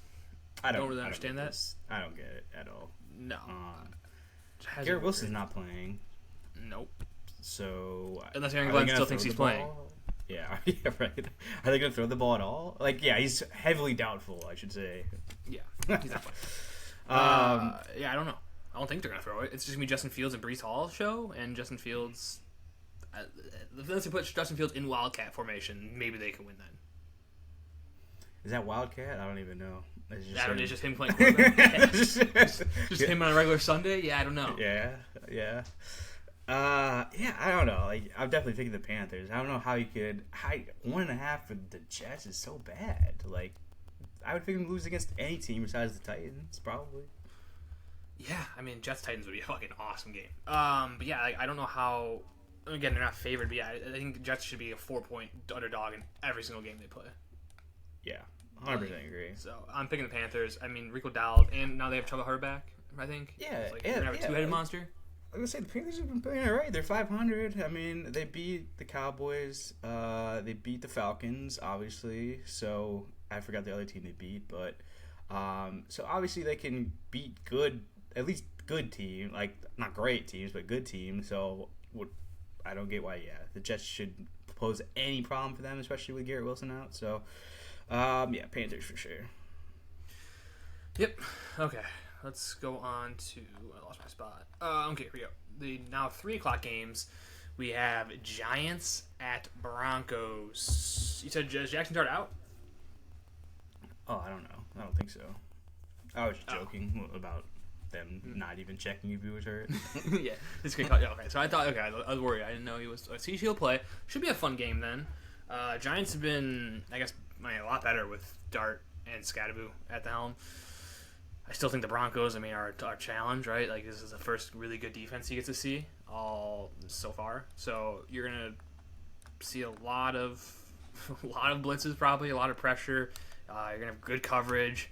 I don't really understand that. I don't get it at all. No. Garrett Wilson's not playing. Nope. So unless Aaron Glenn still thinks he's playing. Yeah, right. Are they going to throw the ball at all? Like, yeah, he's heavily doubtful, I should say. Yeah, he's not playing. I don't know. I don't think they're going to throw it. It's just going to be Justin Fields and Breece Hall's show, and Justin Fields... Unless they put Justin Fields in Wildcat formation, maybe they can win then. Is that Wildcat? I don't even know. It's just him playing quarterback. just him on a regular Sunday? Yeah, I don't know. Yeah. I don't know. Like, I'm definitely thinking the Panthers. I don't know how you could... 1.5 for the Jets is so bad. Like, I would think them lose against any team besides the Titans, probably. Yeah, I mean, Jets-Titans would be a fucking awesome game. But yeah, I don't know how... Again, they're not favored, but yeah, I think the Jets should be a 4-point underdog in every single game they play. Yeah, 100% agree. So, I'm picking the Panthers. I mean, Rico Dowd, and now they have Trevor Hurback, I think. Yeah, it's like, they're going to have a two-headed monster. I was gonna say the Panthers have been playing alright. They're 500. I mean, they beat the Cowboys. They beat the Falcons, obviously. So I forgot the other team they beat, but so obviously they can beat at least good team, like not great teams, but good teams. So I don't get why. Yeah, the Jets should pose any problem for them, especially with Garrett Wilson out. So Panthers for sure. Yep. Okay. Let's go on to... I lost my spot. Okay, here we go. The now 3 o'clock games. We have Giants at Broncos. You said Jackson Dart out? Oh, I don't know. I don't think so. I was just joking about them not even checking if he was hurt. Yeah. This could cut. Okay, so I thought... Okay, I was worried. I didn't know he was... So he'll play. Should be a fun game then. Giants have been, I guess, a lot better with Dart and Scadaboo at the helm. I still think the Broncos, are our challenge, right? Like, this is the first really good defense you get to see all so far. So you're gonna see a lot of blitzes, probably a lot of pressure. You're gonna have good coverage,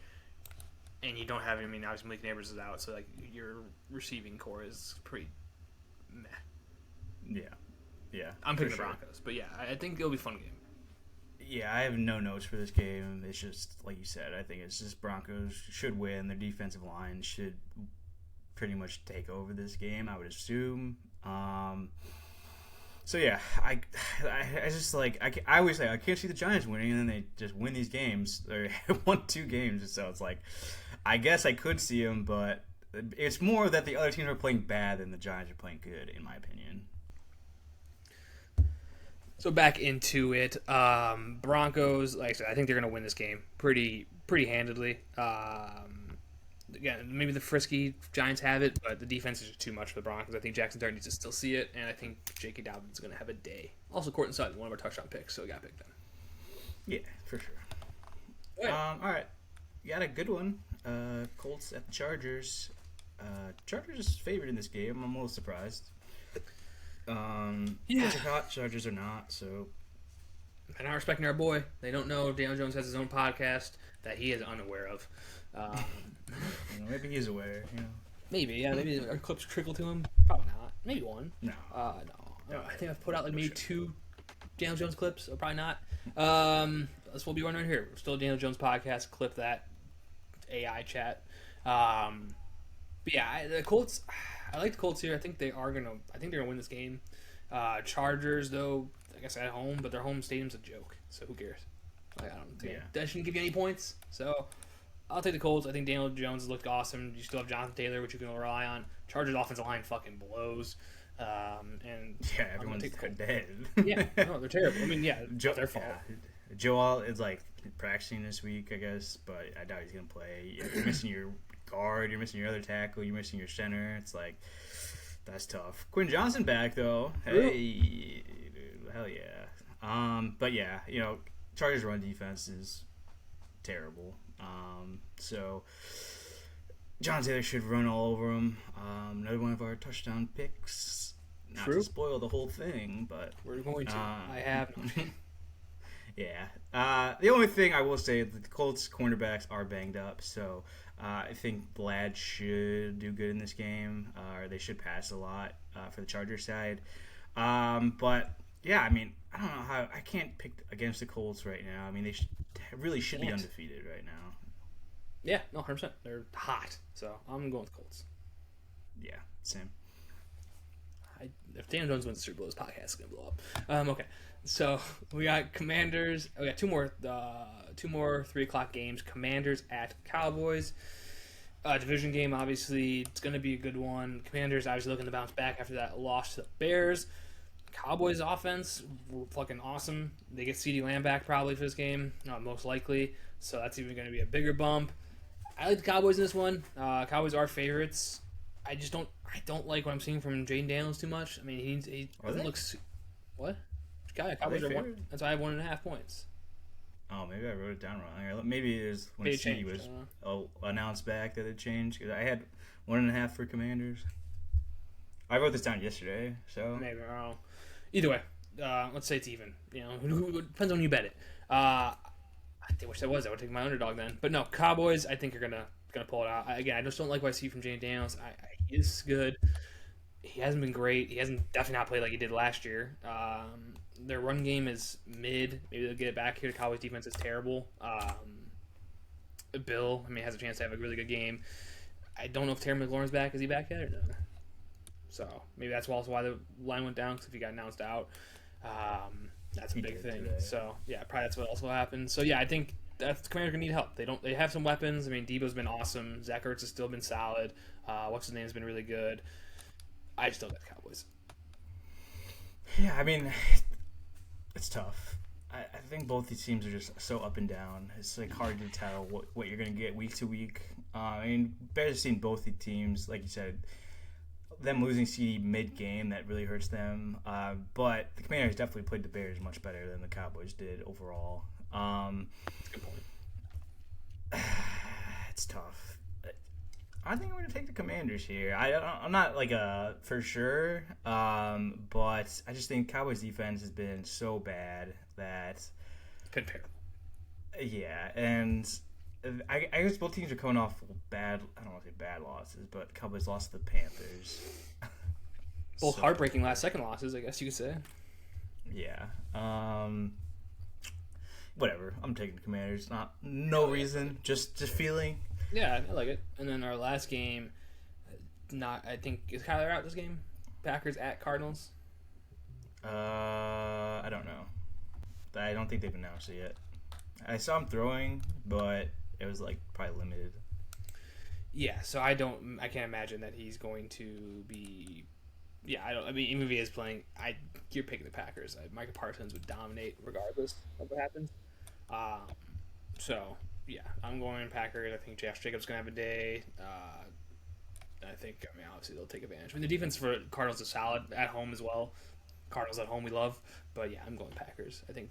and you don't have. Obviously Malik Neighbors is out, so like your receiving core is pretty meh. Yeah. I'm picking the Broncos, but yeah, I think it'll be a fun game. Yeah, I have no notes for this game. It's just, like you said, I think it's just Broncos should win. Their defensive line should pretty much take over this game, I would assume. So, yeah, I just, like, I always say, I can't see the Giants winning, and then they just win these games. They won 2 games, so it's like, I guess I could see them, but it's more that the other teams are playing bad than the Giants are playing good, in my opinion. So back into it, Broncos. Like I said, I think they're going to win this game pretty handedly. Again, maybe the frisky Giants have it, but the defense is just too much for the Broncos. I think Jackson Dart needs to still see it, and I think J.K. Dobbins is going to have a day. Also, Courtland Sutton, one of our touchdown picks, so we got to pick them. Yeah, for sure. All right, you got a good one. Colts at the Chargers. Chargers is favored in this game. I'm a little surprised. Colts are hot, Chargers are not, so... They're not respecting our boy. They don't know Daniel Jones has his own podcast that he is unaware of. Maybe he's aware, Maybe, yeah. Maybe our clips trickle to him. Probably not. Maybe one. No. No. I think I've put out like maybe 2 Daniel Jones clips, so probably not. That's what we'll be running right here. We're still a Daniel Jones podcast. Clip that. AI chat. But yeah, the Colts. I like the Colts here. I think they're gonna win this game. Chargers, though, I guess at home, but their home stadium's a joke. So who cares? Like, I don't think that shouldn't give you any points. So I'll take the Colts. I think Daniel Jones looked awesome. You still have Jonathan Taylor, which you can rely on. Chargers offensive line fucking blows. And yeah, everyone's dead. Yeah, no, they're terrible. I mean, yeah, their fault. Yeah. Joel is like practicing this week, I guess, but I doubt he's gonna play. You're missing your guard, you're missing your other tackle, you're missing your center. It's like that's tough. Quinn Johnson back though. Hey, dude, hell yeah. But yeah, Chargers run defense is terrible. So John Taylor should run all over him. Another one of our touchdown picks. Not to spoil the whole thing, but we're going to. I have. Yeah. The only thing I will say is that the Colts cornerbacks are banged up, so I think Vlad should do good in this game, or they should pass a lot for the Chargers side. But yeah, I mean, I don't know how I can't pick against the Colts right now. I mean, they really should be undefeated right now. Yeah, no, 100%. They're hot, so I'm going with Colts. Yeah, same. If Dan Jones wins the Super Bowl, this podcast is gonna blow up. Okay, so we got Commanders. We got two more 3:00 games. Commanders at Cowboys. Division game, obviously, it's gonna be a good one. Commanders obviously looking to bounce back after that loss to the Bears. Cowboys offense, fucking awesome. They get CeeDee Lamb back probably for this game, most likely. So that's even going to be a bigger bump. I like the Cowboys in this one. Cowboys are favorites. I don't like what I'm seeing from Jaden Daniels too much. I mean, he doesn't look. What? Cowboys are one. That's why I have 1.5 points. Oh, maybe I wrote it down wrong. Maybe it was when CeeDee was announced back that it changed. Because I had 1.5 for Commanders. I wrote this down yesterday, so maybe wrong. Either way, let's say it's even. Depends on when you bet it. I wish I would take my underdog then. But no, Cowboys, I think are gonna pull it out. I just don't like what I see from Jaden Daniels. He is good. He hasn't been great. He hasn't definitely not played like he did last year. Their run game is mid. Maybe they'll get it back here. The Cowboys defense is terrible. Bill, has a chance to have a really good game. I don't know if Terry McLaurin's back. Is he back yet or no? So maybe that's also why the line went down, because if he got announced out, that's a big thing. Today. So yeah, probably that's what also happened. So yeah, I think that's the Commanders gonna need help. They have some weapons. Debo's been awesome. Zach Ertz has still been solid. What's his name's been really good. I still got the Cowboys. Yeah, it's tough. I think both these teams are just so up and down. It's like hard to tell what you're gonna get week to week. Bears seen both the teams, like you said. Them losing CeeDee mid-game, that really hurts them. But the Commanders definitely played the Bears much better than the Cowboys did overall. Good point. It's tough. I think I'm going to take the Commanders here. I'm not for sure, but I just think Cowboys defense has been so bad that... Comparable. Yeah, and... I guess both teams are coming off bad. I don't want to say bad losses, but Cowboys lost to the Panthers. Both heartbreaking second losses, I guess you could say. Yeah. Whatever. I'm taking the Commanders. No reason. Just feeling. Yeah, I like it. And then our last game. I think is Kyler out this game? Packers at Cardinals. I don't know. I don't think they've announced it yet. I saw him throwing, but it was probably limited. Yeah, so I can't imagine that he's going to be. Yeah, even if he is playing, you're picking the Packers. Micah Parsons would dominate regardless of what happens. So yeah, I'm going Packers. I think Josh Jacobs gonna have a day. I think obviously they'll take advantage. The defense for Cardinals is solid at home as well. Cardinals at home we love, but yeah, I'm going Packers. I think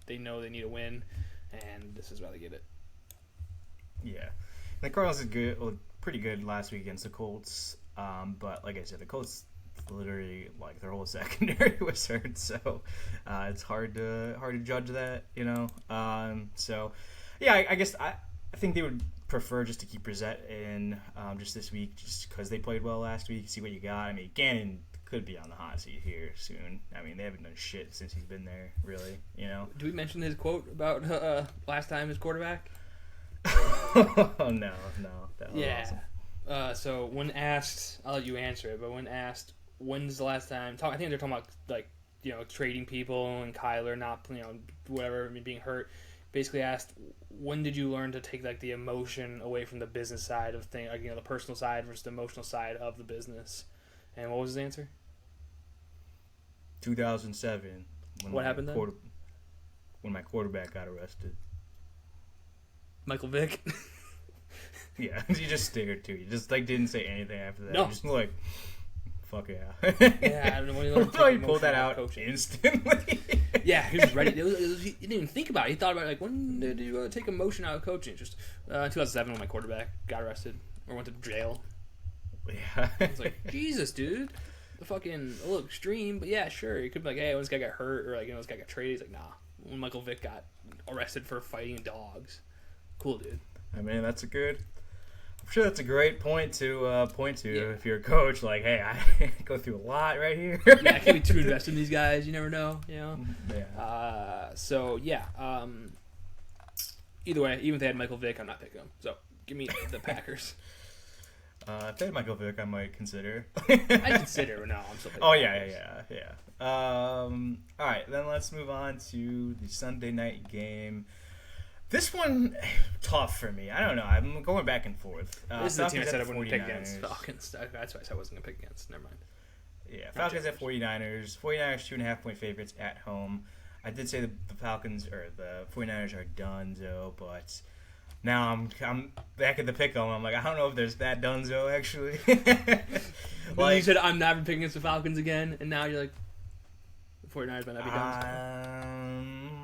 they know they need a win. And this is why they get it. Yeah. The Cardinals is good, pretty good last week against the Colts. But like I said, the Colts literally their whole secondary was hurt, so it's hard to judge that, So yeah, I guess I think they would prefer just to keep Brissett in just this week, just because they played well last week. See what you got. Gannon could be on the hot seat here soon. They haven't done shit since he's been there, really, Do we mention his quote about last time his quarterback? Oh no, that was awesome. So when asked, I'll let you answer it. But when asked, when's the last time? I think they're talking about like trading people and Kyler not whatever being hurt. Basically asked, when did you learn to take like the emotion away from the business side of things, like the personal side versus the emotional side of the business? And what was his answer? 2007. What happened then? When my quarterback got arrested. Michael Vick. Yeah, he just stared too. He just didn't say anything after that. No. He just fuck yeah. Yeah, I don't know when he pulled that out instantly. Yeah, he was ready. He didn't even think about it. He thought about it like, when did you take emotion out of coaching? Just 2007 when my quarterback got arrested or went to jail. Yeah. It's like, Jesus, dude. A little extreme, but yeah, sure. You could be like, hey, when this guy got hurt or this guy got traded. He's like, nah. When Michael Vick got arrested for fighting dogs. Cool, dude. I mean, I'm sure that's a great point to point to if you're a coach. Like, hey, I go through a lot right here. Yeah, I can't be too invested in these guys. You never know, Yeah. Either way, even if they had Michael Vick, I'm not picking them. So give me the Packers. If they had Michael Vick, I might consider. I consider, but no, I'm still picking yeah. All right, then let's move on to the Sunday night game. This one, tough for me. I don't know. I'm going back and forth. This is the team I said I wouldn't pick against. Falcons. That's why I said I wasn't going to pick against. Never mind. Yeah, Falcons at 49ers. 49ers 2.5-point favorites at home. I did say the Falcons or the 49ers are donezo, but now I'm back at the pick 'em. I'm like, I don't know if there's that donezo actually. You said I'm never picking against the Falcons again, and now you're like, the 49ers might not be donezo.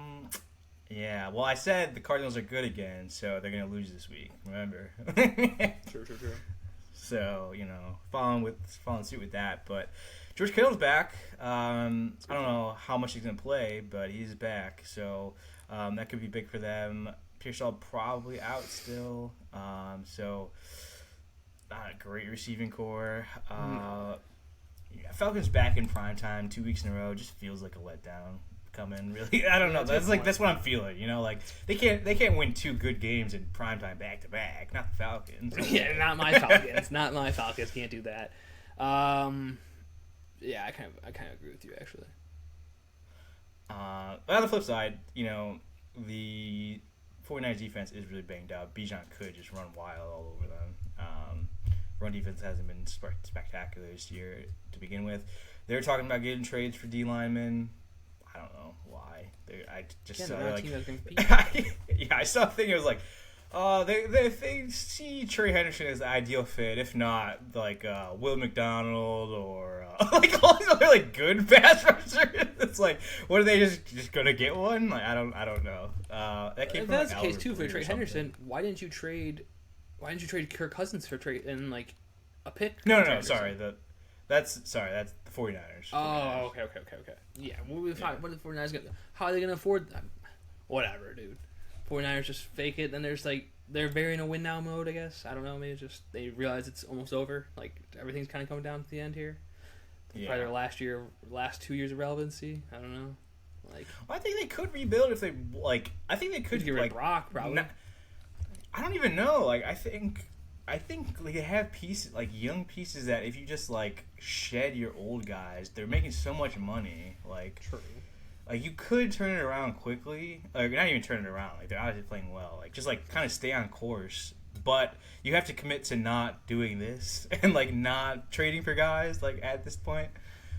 Yeah, well, I said the Cardinals are good again, so they're going to lose this week, remember? True. So, following suit with that. But George Kittle's back. I don't know how much he's going to play, but he's back. So that could be big for them. Pearsall probably out still. So not a great receiving core. Falcons back in primetime 2 weeks in a row just feels like a letdown. Coming really, I don't know. That's what I'm feeling. They can't win two good games in primetime back to back. Not the Falcons. Yeah, not my Falcons. Not my Falcons. Can't do that. Yeah, I kind of agree with you actually. But on the flip side, the 49ers defense is really banged up. Bijan could just run wild all over them. Run defense hasn't been spectacular this year to begin with. They're talking about getting trades for D linemen. I don't know why. I just saw I saw a thing. It was like, they see Trey Henderson as the ideal fit. If not, Will McDonald or all these other good pass rushers. It's like, what are they just gonna get one? I don't know. That came if from that's the case too for Trey Henderson, why didn't you trade Kirk Cousins for trade and a pick? No. Sorry, that's the 49ers. Oh, okay. Yeah, what are the 49ers going to do? How are they going to afford them? Whatever, dude. 49ers just fake it, then they're very in a win now mode, I guess. I don't know, maybe it's just they realize it's almost over. Everything's kind of coming down to the end here. Yeah. Probably their last 2 years of relevancy. I don't know. I think they could rebuild if they I think they could get rid of Brock, probably. I don't even know. I think they have pieces, young pieces that if you just shed your old guys, they're making so much money. True. You could turn it around quickly. Not even turn it around. They're obviously playing well. Just kind of stay on course. But you have to commit to not doing this and not trading for guys at this point.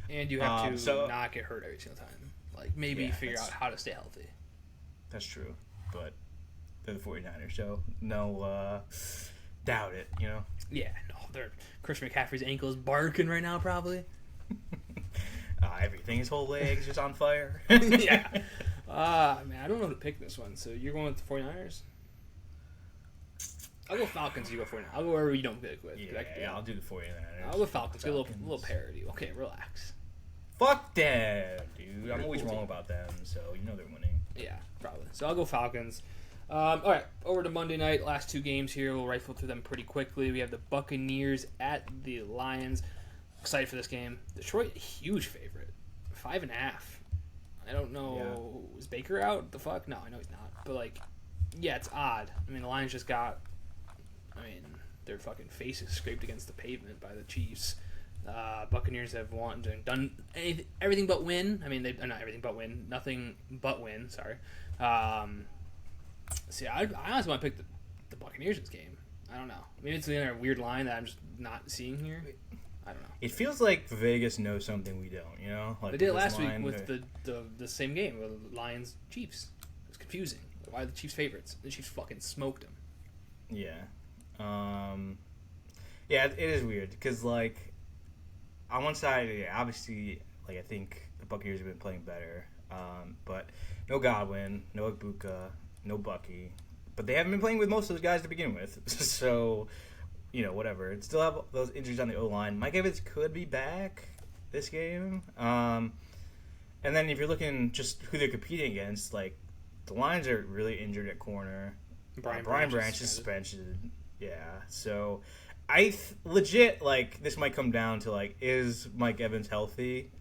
And you have to not get hurt every single time. Maybe figure out how to stay healthy. That's true. But they're the 49ers, so no. Doubt it, Yeah, no, Chris McCaffrey's ankle is barking right now, probably. Everything, his whole leg's just on fire. Yeah. Man, I don't know who to pick this one. So you're going with the 49ers? I'll go Falcons, you go 49ers. I'll go wherever you don't pick with. Yeah, I'll do the 49ers. I'll go Falcons. Get a little parody. Okay, relax. Fuck them, dude. I'm always wrong about them, so they're winning. Yeah, probably. So I'll go Falcons. All right, over to Monday night. Last two games here. We'll rifle through them pretty quickly. We have the Buccaneers at the Lions. Excited for this game. Detroit, a huge favorite. 5.5. I don't know. Yeah. Is Baker out? The fuck? No, I know he's not. But, it's odd. I mean, the Lions just got I mean, their fucking faces scraped against the pavement by the Chiefs. Buccaneers have done everything but win. I mean, they not everything but win. Nothing but win. Sorry. See, I honestly want to pick the Buccaneers this game. I don't know. Maybe it's a weird line that I'm just not seeing here. I don't know. It feels like Vegas knows something we don't, you know? Like they did it last week with the same game with the Lions Chiefs. It was confusing. Why are the Chiefs favorites? The Chiefs fucking smoked them. Yeah. Yeah, it is weird because, like, on one side, obviously, like, I think the Buccaneers have been playing better. But no Godwin, no Ibuka, no Bucky. But they haven't been playing with most of those guys to begin with. So, you know, whatever. It still have those injuries on the O-line. Mike Evans could be back this game. And then if you're looking just who they're competing against, like, the Lions are really injured at corner. Brian Branch is suspended. Yeah. So, legit, like, this might come down to, like, is Mike Evans healthy?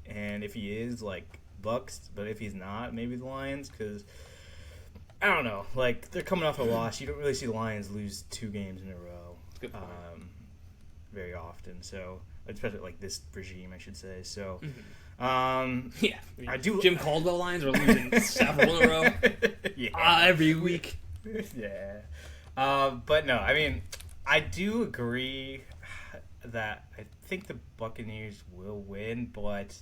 And if he is, like, Bucks. But if he's not, maybe the Lions. Because, I don't know. Like, they're coming off a loss. You don't really see the Lions lose 2 games in a row. Good point. Very often. So, especially, like, this regime, I should say. So, yeah. I do. Jim Caldwell Lions are losing several in a row. Yeah. Every week. Yeah. But no, I mean, I do agree that I think the Buccaneers will win, but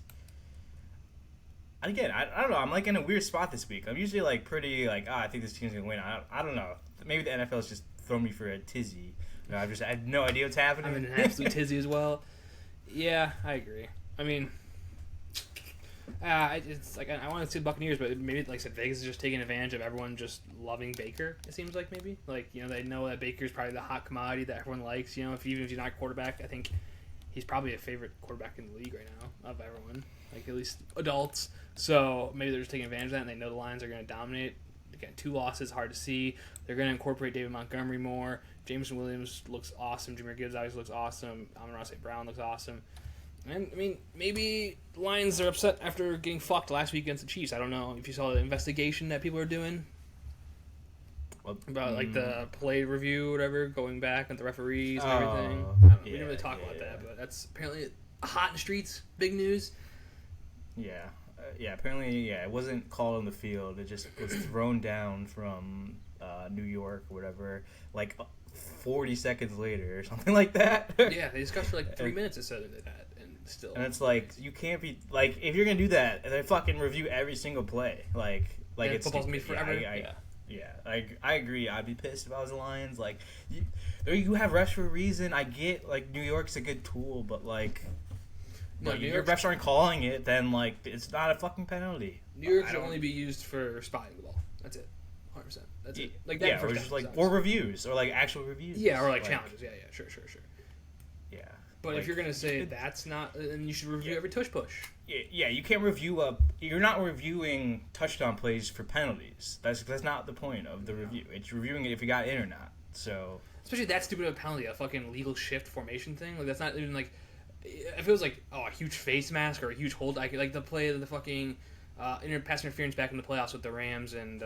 again, I don't know. I'm like in a weird spot this week. I'm usually like pretty like, I think this team's gonna win. I don't know. Maybe the NFL's just thrown me for a tizzy. You know, I have no idea what's happening. I'm in an absolute tizzy as well. Yeah, I agree. I mean, it's like I want to see the Buccaneers, but maybe like I said, Vegas is just taking advantage of everyone just loving Baker. It seems like maybe they know that Baker's probably the hot commodity that everyone likes. You know, even if you're not a quarterback, I think he's probably a favorite quarterback in the league right now of everyone, like at least adults. So maybe they're just taking advantage of that, and they know the Lions are going to dominate. Again, 2 losses, hard to see. They're going to incorporate David Montgomery more. Jameson Williams looks awesome. Jahmyr Gibbs obviously looks awesome. Amon-Ra St. Brown looks awesome. And, I mean, maybe the Lions are upset after getting fucked last week against the Chiefs. I don't know if you saw the investigation that people are doing about, like, the play review or whatever, going back and the referees and everything. We didn't really talk about that, but that's apparently hot in the streets. Big news. Yeah. Apparently, it wasn't called on the field. It just was thrown down from New York or whatever, like 40 seconds later or something like that. Yeah, they discussed for like 3 minutes instead of that, and still. And it's like, you can't be, like, if you're going to do that, they fucking review every single play. Like it's football's going to be forever. I agree. I'd be pissed if I was the Lions. Like, you have refs for a reason. I get, like, New York's a good tool, but, like... No, if your refs aren't calling it, then, like, it's not a fucking penalty. New York should only be used for spotting the ball. That's it. 100%. That's it. Like that or just, like, or reviews, or, like, actual reviews. Yeah, or, like challenges. Yeah, sure. Yeah. But if you're going to say that's not, then you should review every tush push. Yeah, you can't review you're not reviewing touchdown plays for penalties. That's not the point of the review. It's reviewing it if you got in or not. So. Especially that stupid of a penalty, a fucking legal shift formation thing. Like, that's not even, like... If it was like a huge face mask or a huge hold, I could like the play of the fucking pass interference back in the playoffs with the Rams and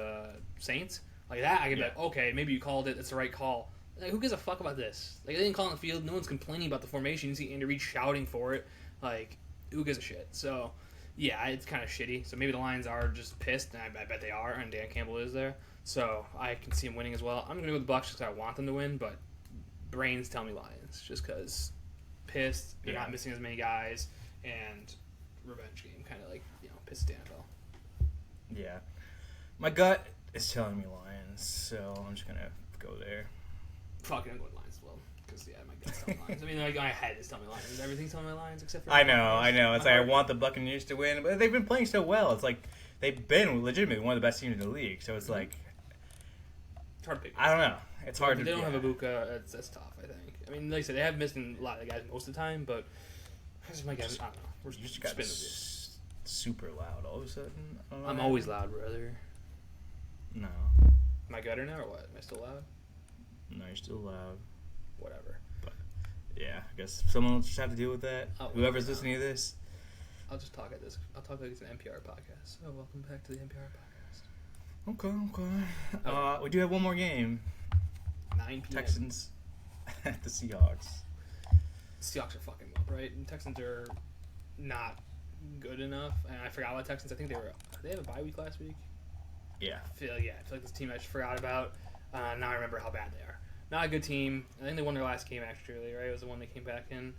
Saints like that. I could be like, okay, maybe you called it. It's the right call. Like, who gives a fuck about this? Like, they didn't call on the field. No one's complaining about the formation. You see Andy Reid shouting for it. Like, who gives a shit? So, yeah, it's kind of shitty. So maybe the Lions are just pissed, and I bet they are. And Dan Campbell is there, so I can see him winning as well. I'm gonna go with the Bucs because I want them to win, but brains tell me Lions just because. Pissed, they're not missing as many guys, and revenge game, kind of like, pissed at the NFL. Yeah. My gut is telling me Lions, so I'm just going to go there. Fucking, I'm going Lions as well, because, my gut's telling me Lions. I mean, like, my head is telling me Lions. Everything's telling me Lions except for... I know. It's like I want the Buccaneers to win, but they've been playing so well. It's like they've been legitimately one of the best teams in the league, so it's like... It's hard to pick. I don't know. It's hard to... They don't have Ibuka. That's tough, I think. I mean, like I said, they have missed a lot of the guys most of the time, but I don't know. We're you just got super loud all of a sudden. I'm always loud, brother. No. Am I better now or what? Am I still loud? No, you're still loud. Whatever. But yeah, I guess someone will just have to deal with that. Whoever's listening to this. I'll just talk at this. I'll talk like it's an NPR podcast. So welcome back to the NPR podcast. Okay. We do have one more game. Nah, 9 p.m. Texans at the Seahawks. Seahawks are fucking up, right? And Texans are not good enough. And I forgot about Texans. I think did they have a bye week last week? Yeah. I feel like this team I just forgot about. Now I remember how bad they are. Not a good team. I think they won their last game, actually, right? It was the one they came back in.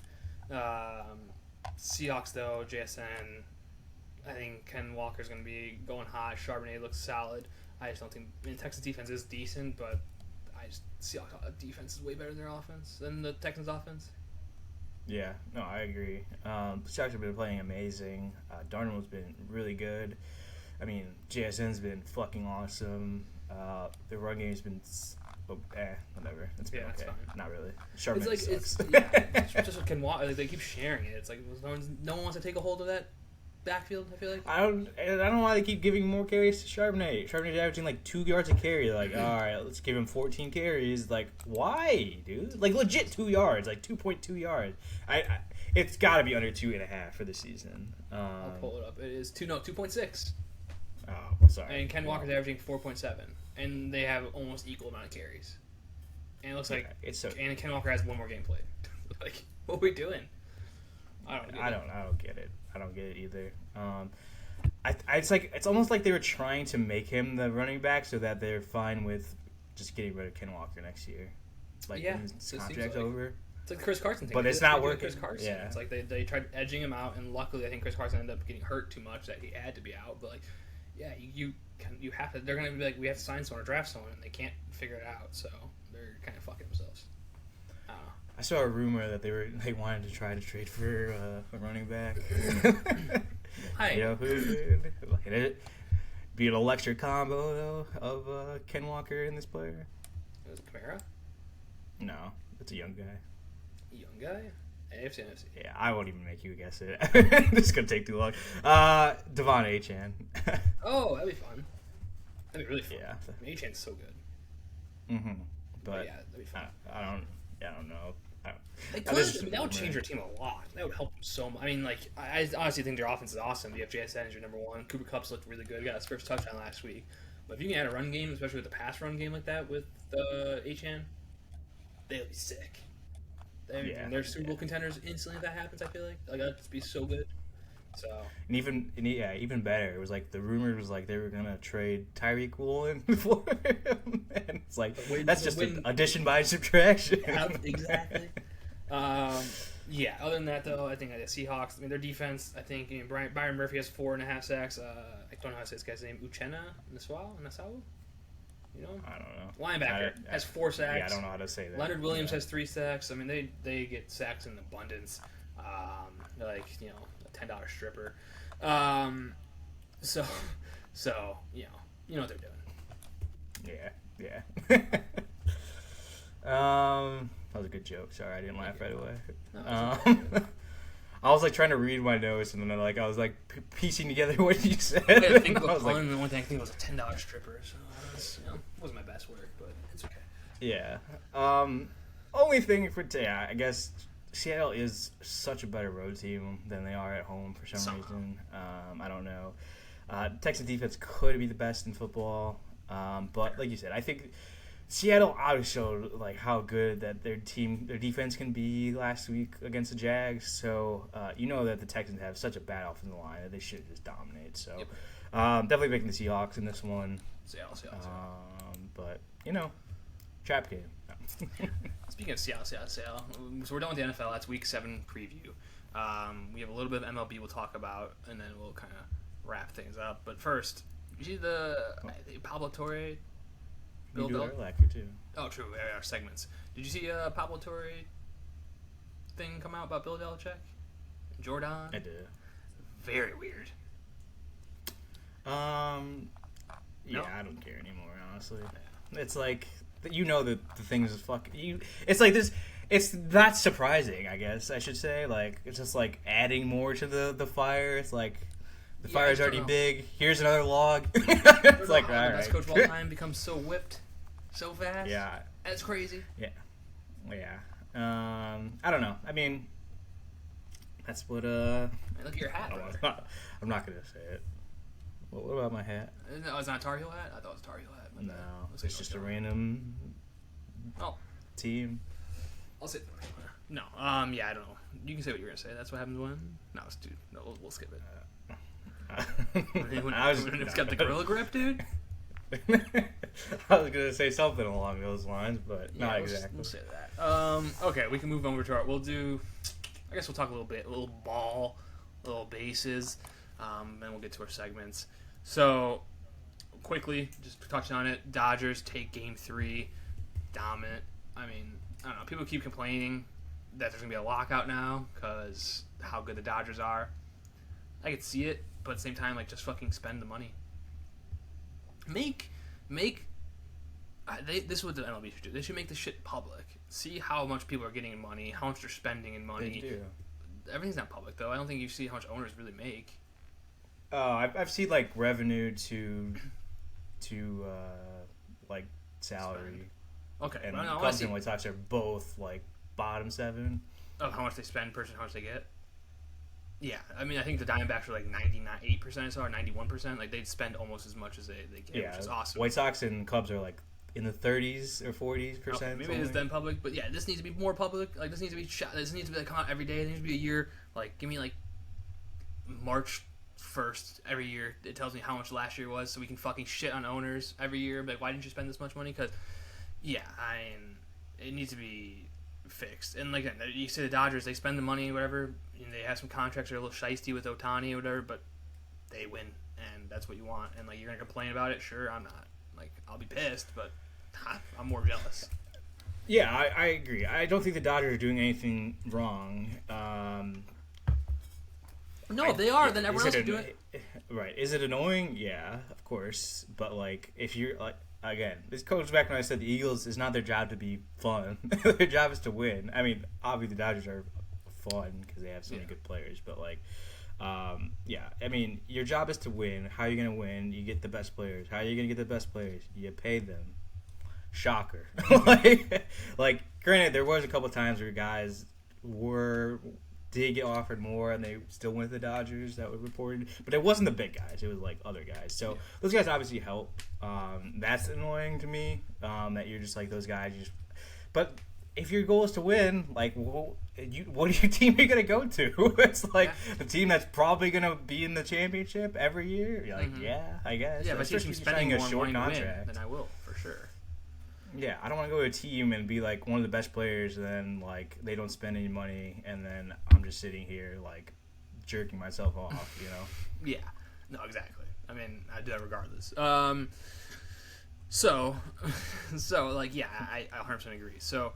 Seahawks, though, JSN. I think Ken Walker's going to be going hot. Charbonnet looks solid. I just don't think... I mean, Texas defense is decent, but Seahawks defense is way better than their offense, than the Texans' offense. Yeah, no, I agree. The Seahawks have been playing amazing. Darnold's been really good. I mean, JSN's been fucking awesome. The run game's been... whatever. It's been okay. Fine. Not really. Charbonnet sucks. It's just what Ken Walker... Like, they keep sharing it. It's like no one wants to take a hold of that backfield, I feel like. I don't know why they keep giving more carries to Charbonnet. Charbonnet's averaging like 2 yards a carry. Like, all right, let's give him 14 carries. Like, why, dude? Like, legit 2 yards. Like, 2.2 yards. It's got to be under 2.5 for the season. I'll pull it up. It is 2.6. Oh, well, sorry. And Ken Walker's averaging 4.7. And they have almost equal amount of carries. And it looks like and Ken Walker has one more game played. Like, what are we doing? I don't get it. I don't get it either. It's almost like they were trying to make him the running back so that they're fine with just getting rid of Ken Walker next year. Like, when his contract's over. It's like the Chris Carson thing. But it's not working. Chris Carson. Yeah. It's like they tried edging him out, and luckily I think Chris Carson ended up getting hurt too much that he had to be out. But, like, yeah, you have to. They're going to be like, we have to sign someone or draft someone, and they can't figure it out. So they're kind of fucking themselves. I saw a rumor that they wanted to try to trade for a running back. Hi. You know who? Like, it'd be an electric combo though of Ken Walker and this player. It was Kamara? No, it's a young guy. Young guy? AFC, NFC. Yeah, I won't even make you guess it. This is gonna take too long. Devon Achane. Oh, that'd be fun. That'd be really fun. Yeah. Achane's so good. Mm-hmm. But yeah, that'd be fun. I don't know. That would change your team a lot. That would help them so much. I mean, like, I honestly think their offense is awesome. You have JSN as your number one. Cooper Kupp's looked really good. Got his first touchdown last week. But if you can add a run game, especially with the pass run game like that with Achane, they'll be sick. They're Super Bowl contenders instantly if that happens, I feel like. Like, that'd be so good. So. And even better, it was like the rumor was like they were going to trade Tyreek Woolen for him. And it's like, that's just an addition by subtraction. Yeah, exactly. Other than that, though, I think the Seahawks, I mean, their defense, I think Byron Murphy has 4.5 sacks. I don't know how to say this guy's name. Uchenna Nassau? You know? I don't know. Linebacker has 4 sacks. Yeah, I don't know how to say that. Leonard Williams has 3 sacks. I mean, they get sacks in abundance. They're like, a $10 stripper. So you know what they're doing. Yeah. That was a good joke. Sorry, I didn't laugh right away. No, I was like trying to read my notes, and then I was like piecing together what you said. I had to think of a pun, and the one thing I think was a $10 stripper. So it wasn't my best work, but it's okay. Yeah. Only thing I guess Seattle is such a better road team than they are at home for some reason. I don't know. Texas defense could be the best in football, but like you said, I think Seattle always showed like how good that their defense can be last week against the Jags. So that the Texans have such a bad offensive line that they should just dominate. So definitely picking the Seahawks in this one. Seattle. But trap game. Speaking of Seattle, so we're done with the NFL. That's Week 7 preview. We have a little bit of MLB we'll talk about, and then we'll kind of wrap things up. But first, you see the Pablo Torre? We do our lacquer too. Oh, true. Our segments. Did you see Pablo Torre thing come out about Bill Belichick? Jordan? I did. Very weird. I don't care anymore, honestly. Yeah. It's like that the things is fucking. It's like this. It's not surprising, I guess I should say. Like it's just like adding more to the fire. It's like the fire's already big. Here's another log. It's like all right. The best coach of all time becomes so whipped, so fast. Yeah, that's crazy. Yeah. I don't know. I mean, that's what. Look at your hat. I'm not gonna say it. What about my hat? No, it's not a Tar Heel hat. I thought it was a Tar Heel hat. No, it's just a random Oh, team. I'll say no. Yeah, I don't know. You can say what you're gonna say. That's what happens when. No, dude. No, we'll skip it. When it's got the gorilla grip, dude. I was gonna say something along those lines, but Yeah, not exactly. We'll say that. Okay, we can move over to our. We'll do. I guess we'll talk a little ball, a little bases, then we'll get to our segments. So, quickly, just touching on it. Dodgers take Game 3, dominant. I mean, I don't know. People keep complaining that there's gonna be a lockout now because how good the Dodgers are. I could see it, but at the same time, like, just fucking spend the money. This is what the MLB should do. They should make this shit public. See how much people are getting in money, how much they're spending in money. They do. Everything's not public though. I don't think you see how much owners really make. I've seen like revenue to like salary. Okay, And well, Cubs and White Sox are both like bottom 7. Oh, how much they spend versus how much they get. Yeah, I mean, I think the Diamondbacks are like 98% or so, or 91%. Like, they'd spend almost as much as they get, which is awesome. White Sox and Cubs are like in the 30s or 40s percent. Okay, maybe it is then public, but yeah, this needs to be more public. Like, this needs to be shot. This needs to be like come out every day. There needs to be a year. Like, give me like March 1st every year. It tells me how much last year was, so we can fucking shit on owners every year. Like, why didn't you spend this much money? Because, yeah, it needs to be fixed. And like you say, the Dodgers, they spend the money, whatever. And they have some contracts that are a little shiesty with Ohtani or whatever, but they win, and that's what you want. And like, you're gonna complain about it? Sure, I'm not. Like, I'll be pissed, but I'm more jealous. Yeah, I agree. I don't think the Dodgers are doing anything wrong. No, they are. Then everyone else is doing it. Right. Is it annoying? Yeah, of course. But like, if you're like, again, this goes back when I said the Eagles, is not their job to be fun. Their job is to win. I mean, obviously the Dodgers are fun because they have so many good players, but like, yeah, I mean, your job is to win. How are you gonna win? You get the best players. How are you gonna get the best players? You pay them. Shocker. like, granted, there was a couple times where guys did get offered more and they still went to the Dodgers, that was reported, but it wasn't the big guys, it was like other guys. So those guys obviously help. That's annoying to me, that you're just like those guys. But if your goal is to win, like, what team are you gonna go to? It's like the team that's probably gonna be in the championship every year. You're like, yeah, I guess. Yeah, but if I'm spending a more short money to contract, win, then I will for sure. Yeah, I don't want to go to a team and be like one of the best players, and then like they don't spend any money, and then I'm just sitting here like jerking myself off, you know? Yeah, no, exactly. I mean, I do that regardless. So like, yeah, I 100% agree. So,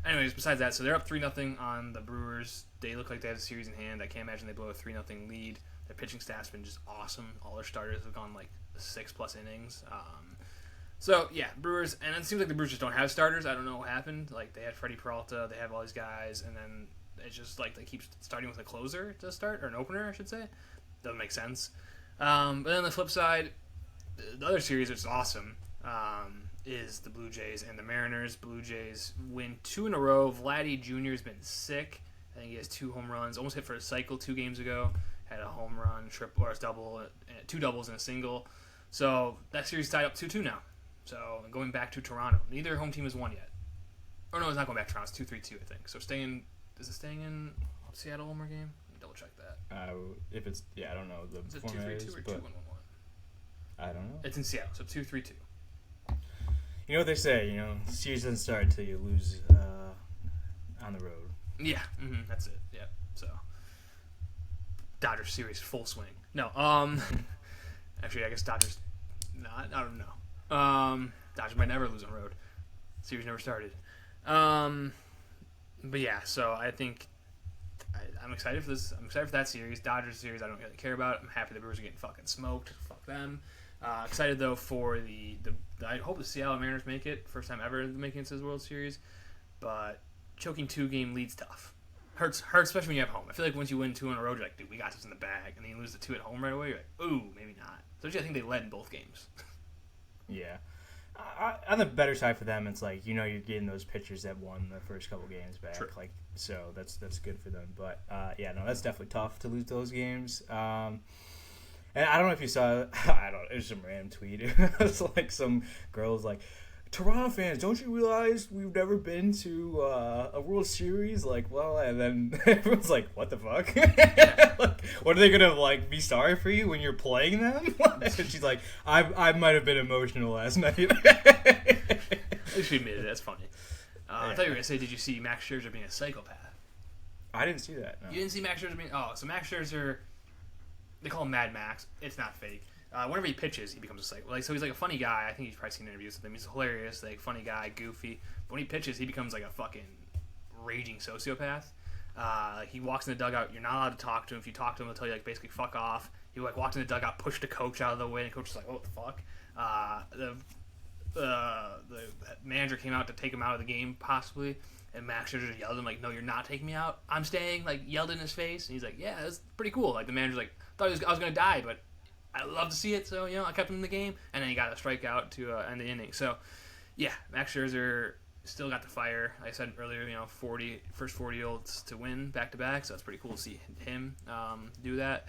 anyways, besides that, so they're up 3-0 on the Brewers. They look like they have a series in hand. I can't imagine they blow a 3-0 lead. Their pitching staff's been just awesome. All their starters have gone like 6+ innings. So, yeah, Brewers, and it seems like the Brewers just don't have starters. I don't know what happened. Like, they had Freddie Peralta, they have all these guys, and then it's just like they keep starting with a closer to start, or an opener, I should say. Doesn't make sense. But then on the flip side, the other series, which is awesome, is the Blue Jays and the Mariners. Blue Jays win 2 in a row. Vladdy Jr. has been sick. I think he has 2 home runs. Almost hit for a cycle 2 games ago. Had a home run, triple, or a double, 2 doubles and a single. So that series is tied up 2-2 now. So going back to Toronto. Neither home team has won yet. Or no, it's not going back to Toronto. It's 2-3-2, I think. So is it staying in Seattle one more game? Let me double check that. If it's, I don't know. Is it 2-3-2 or 2-1-1-1? I don't know. It's in Seattle, so 2-3-2. You know what they say, series doesn't start until you lose on the road. Yeah, that's it. Yeah, so Dodgers series full swing. No, actually, I guess Dodgers not. I don't know. Dodgers might never lose on the road. Series never started. But yeah, so I think I'm excited for this. I'm excited for that series. Dodgers series, I don't really care about. I'm happy the Brewers are getting fucking smoked. Fuck them. Excited though for the I hope the Seattle Mariners make it. First time ever making it to the World Series. But choking 2-game lead's tough. Hurts, especially when you have home. I feel like once you win 2 in a row, you're like, dude, we got this in the bag. And then you lose the 2 at home right away, you're like, ooh, maybe not. Especially I think they led in both games. Yeah. On the better side for them, it's like, you're getting those pitchers that won the first couple games back. True. Like, so that's good for them. But, that's definitely tough to lose those games. And I don't know if you saw, it was some random tweet. It was like some girls like, Toronto fans, don't you realize we've never been to a World Series? Like, well, and then everyone's like, what the fuck? Like, what are they gonna like be sorry for you when you're playing them? And she's like, I might have been emotional last night. At least she admitted it. That's funny. I thought you were gonna say, did you see Max Scherzer being a psychopath? I didn't see that. No. You didn't see Max Scherzer being... Oh, so Max Scherzer, they call him Mad Max. It's not fake. Whenever he pitches, he becomes a psycho. Like, so he's like a funny guy. I think you've probably seen interviews with him. He's hilarious, like funny guy, goofy. But when he pitches, he becomes like a fucking raging sociopath. He walks in the dugout. You're not allowed to talk to him. If you talk to him, he'll tell you like basically fuck off. He like walks in the dugout, pushed the coach out of the way, and the coach is like, what the fuck? The manager came out to take him out of the game, possibly. And Max Scherzer yelled at him, like, no, you're not taking me out. I'm staying, like, yelled in his face. And he's like, yeah, that's pretty cool. Like, the manager's like, thought I was going to die, but I love to see it. So, I kept him in the game. And then he got a strikeout to end the inning. So, yeah, Max Scherzer still got the fire. Like I said earlier, first 40-year-olds to win back-to-back. So, it's pretty cool to see him do that.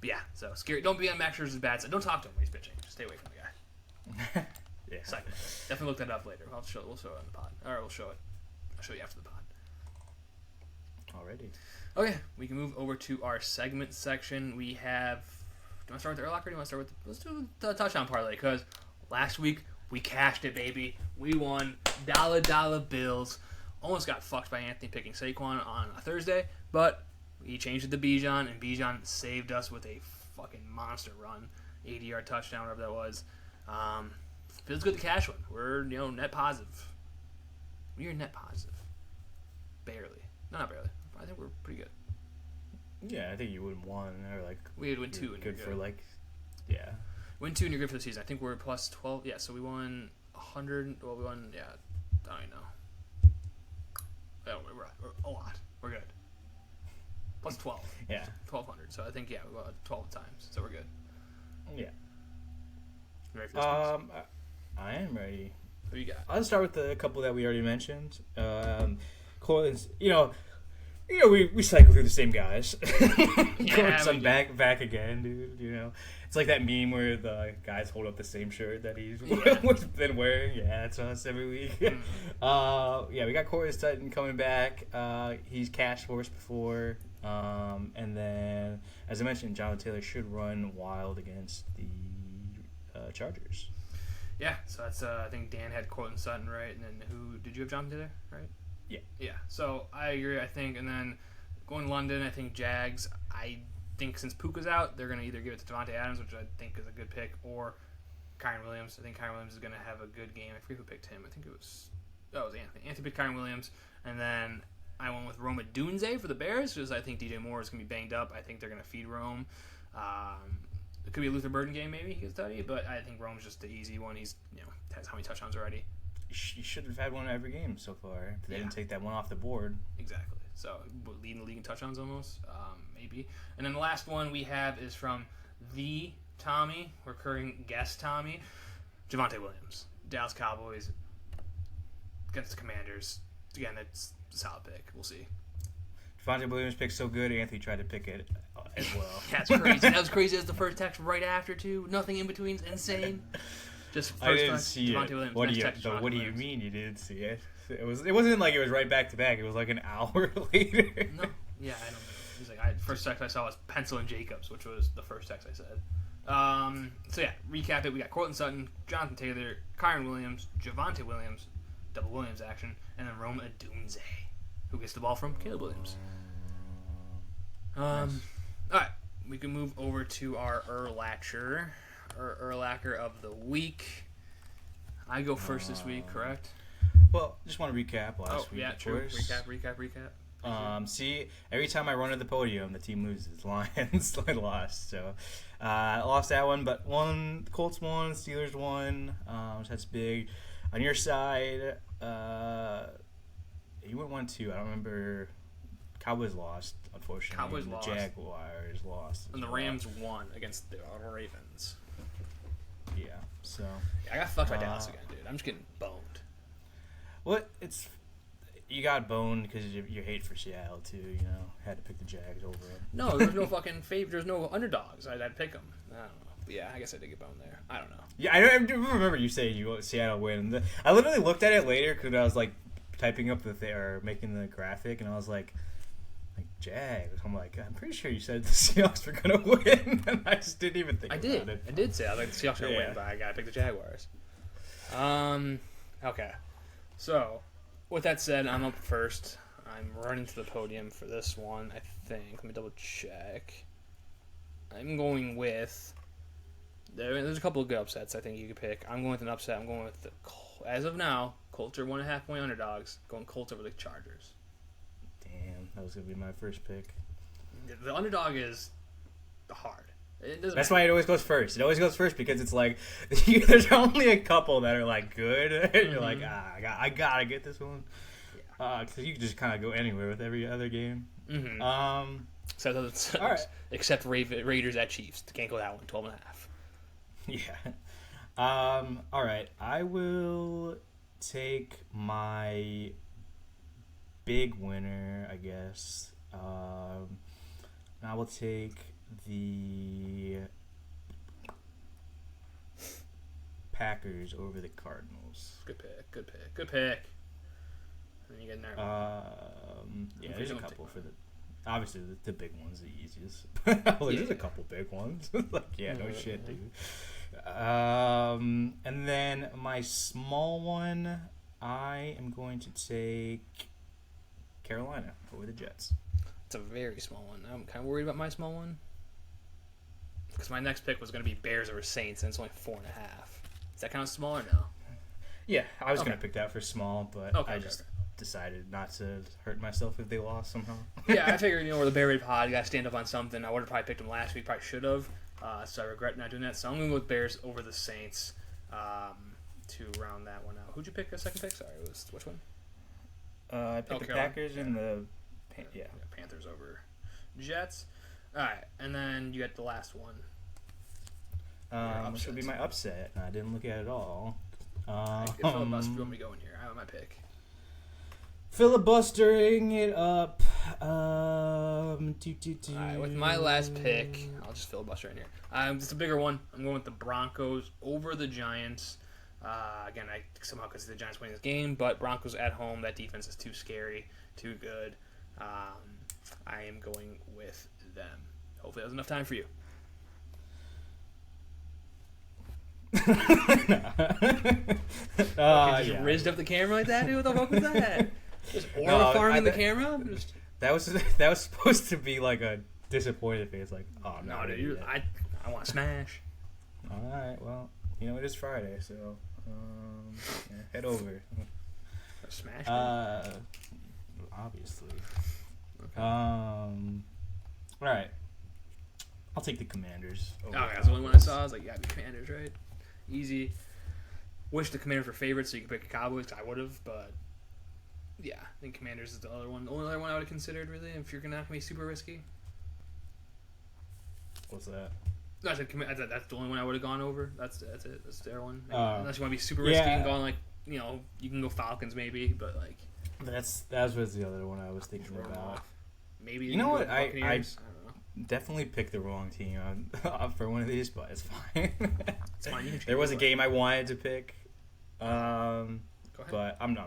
But, yeah, so scary. Don't be on Max Scherzer's bad side. Don't talk to him when he's pitching. Just stay away from the guy. Yeah. Second. Definitely look that up later. We'll show it on the pod. All right, we'll show it. I'll show you after the pod. Already. Okay, we can move over to our segment section. We have... Do you want to start with the Urlacher or do you want to start with... Let's do the touchdown parlay, because last week we cashed it, baby. We won dollar bills. Almost got fucked by Anthony picking Saquon on a Thursday, but he changed it to Bijan, and Bijan saved us with a fucking monster run. 80-yard touchdown, whatever that was. Feels good to cash one. We're, net positive. We are net positive. Barely. No, not barely. I think we're pretty good. Yeah, I think you would won or like We would win 2 and good you're for like, yeah. Win 2 and you're good for the season. I think we're plus 12. Yeah, so we won 100. Well, we won. Yeah, I don't even know. Oh, we're a lot. We're good. Plus 12. Yeah. 1,200. So I think we won 12 times. So we're good. Yeah. You ready for this? I am ready. Who you got? I'll start with a couple that we already mentioned. Colin's, we cycle through the same guys. Colin's back again, dude. It's like that meme where the guys hold up the same shirt that he's been wearing. Yeah, that's us every week. We got Corey Sutton coming back. He's cashed for us before. And then, as I mentioned, Jonathan Taylor should run wild against the Chargers. Yeah, so that's I think Dan had Cortland Sutton, right? And then who did you have? Jonathan Taylor, right? Yeah. So I agree. I think, and then going London, I think Jags. I think since Puka's out, they're gonna either give it to Devontae Adams, which I think is a good pick, or Kyron Williams. I think Kyron Williams is gonna have a good game. I forget who picked him. I think it was Anthony. Anthony picked Kyron Williams, and then I went with Rome Odunze for the Bears because I think DJ Moore is gonna be banged up. I think they're gonna feed Rome. It could be a Luther Burden game, maybe he gets study, but I think Rome's just the easy one. He's has how many touchdowns already. You should have had one every game so far. They didn't take that one off the board. Exactly. So leading the league in touchdowns almost, maybe. And then the last one we have is from the Tommy, recurring guest Tommy, Javonte Williams, Dallas Cowboys against the Commanders. Again, it's a solid pick. We'll see. Javonte Williams picked so good, Anthony tried to pick it as well. That's crazy. That was crazy as the first text right after, too. Nothing in between. It's insane. Just first I didn't see Javonte it. Williams. What do you mean you didn't see it? It wasn't like it was right back to back. It was like an hour later. No. Yeah, I don't know. It was like first text I saw was Pencil and Jacobs, which was the first text I said. So yeah, recap it. We got Cortland Sutton, Jonathan Taylor, Kyron Williams, Javonte Williams, double Williams action, and then Rome Odunze, who gets the ball from Caleb Williams. Nice. All right, we can move over to our Urlacher of the week. I go first this week, correct? Well, just want to recap last week. Yeah, of true. course. Recap. See, every time I run to the podium, the team loses. Lions lost, so I lost that one, but won. Colts won, Steelers won. So that's big. On your side, you went 1-2. I don't remember. Cowboys lost, unfortunately. Cowboys lost. The Jaguars lost. And the Rams won against the Ravens. Yeah, so. I got fucked by Dallas again, dude. I'm just getting boned. Well, you got boned because your hate for Seattle too. You know, had to pick the Jags over it. No, there's no fucking there's no underdogs. I'd pick them. I don't know. But yeah, I guess I did get boned there. I don't know. Yeah, I do remember you saying you want Seattle win. I literally looked at it later because I was like typing up or making the graphic, and I was like Jags. I'm like, I'm pretty sure you said the Seahawks were gonna win, and I just didn't even think about it. I did say I like the Seahawks are gonna win, but I gotta pick the Jaguars. Okay. So, with that said, I'm up first. I'm running to the podium for this one, I think. Let me double check. I'm going with... There's a couple of good upsets I think you could pick. I'm going with an upset. I'm going with the... As of now, Colts are 1.5 point underdogs. Going Colts over the Chargers. Damn, that was going to be my first pick. The underdog is hard. That's why it always goes first. It always goes first because it's like there's only a couple that are like good, and you're like, I gotta get this one. Because you can just kind of go anywhere with every other game. Mm-hmm. Except Raiders at Chiefs. Can't go that one. 12.5. Yeah. All right. I will take my big winner, I guess. I will take the Packers over the Cardinals. Good pick. And you get nervous. Yeah, there's a couple for the. Obviously, the big one's the easiest. There's a couple big ones. No shit, dude. And then my small one, I am going to take Carolina over the Jets. It's a very small one. I'm kind of worried about my small one. Because my next pick was going to be Bears over Saints, and it's only 4.5. Does that count small or no? Yeah, I was going to pick that for small, but I just decided not to hurt myself if they lost somehow. Yeah, I figured, we're the Bear Raid Pod. Got to stand up on something. I would have probably picked them last week. Probably should have. So I regret not doing that. So I'm going to go with Bears over the Saints to round that one out. Who'd you pick a second pick? Sorry, it was which one? I picked the Carolina. Packers and the Panthers over Jets. All right, and then you got the last one. Which would be my upset. I didn't look at it all. Filibuster, you want me to go in here? I have my pick. Filibustering it up. All right, with my last pick, I'll just filibuster in here. It's a bigger one. I'm going with the Broncos over the Giants. Again, I somehow consider the Giants winning this game, but Broncos at home, that defense is too scary, too good. I am going with them. Hopefully that was enough time for you. Just rizzed up the camera like that, dude? What the fuck was that? Just aura farming the camera? That was supposed to be like a disappointed face, like, oh no, dude, I want to smash. All right, well, it is Friday, so head over. Smash. Obviously. Okay. All right. I'll take the Commanders. That's the only one I saw. I was like, yeah, the Commanders, right? Easy. Wish the Commanders were favorites so you could pick the Cowboys. I would have, but yeah, I think Commanders is the other one. The only other one I would have considered, really, if you're not going to be super risky. What's that? No, that's the only one I would have gone over. That's it. That's their one. Unless you want to be super risky and go on, you can go Falcons maybe, but like. That was the other one I was thinking about. Maybe you know what? I don't know. Definitely picked the wrong team for one of these, but it's fine. It's fine. There was a game I wanted to pick, but I'm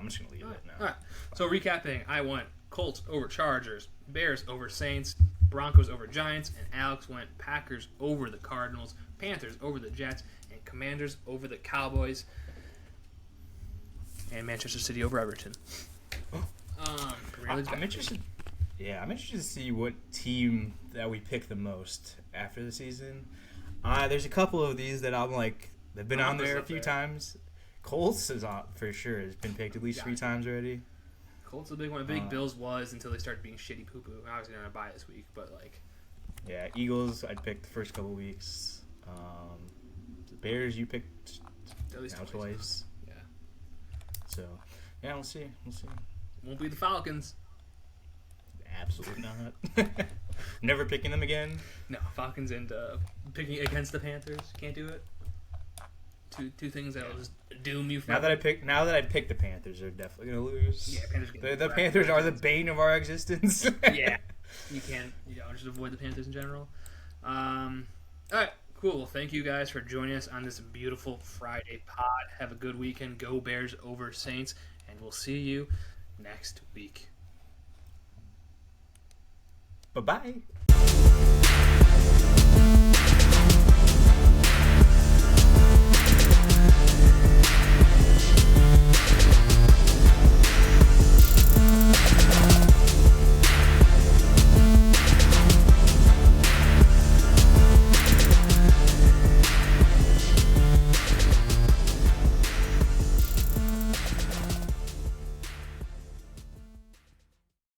just gonna leave it now. All right. So recapping, I went Colts over Chargers, Bears over Saints, Broncos over Giants, and Alex went Packers over the Cardinals, Panthers over the Jets, and Commanders over the Cowboys, and Manchester City over Everton. I'm interested. Yeah, I'm interested to see what team that we pick the most after the season. There's a couple of these that I'm like, they've been on there a few times. Colts is for sure has been picked at least 3 times already. Colts is a big one. Big Bills was until they started being shitty poo poo. Obviously they're gonna buy this week, but like. Yeah, Eagles I'd picked the first couple weeks. The Bears you picked at least twice. Yeah. So yeah, we'll see. Won't be the Falcons. Absolutely not. Never picking them again. No, Falcons and picking against the Panthers. Can't do it. Two things that will just doom you. Now that I picked the Panthers, they're definitely gonna lose. Yeah, Panthers. The Panthers are the bane of our existence. Yeah, you can't. Just avoid the Panthers in general. All right, cool. Well, thank you guys for joining us on this beautiful Friday pod. Have a good weekend. Go Bears over Saints, and we'll see you next week. Bye-bye.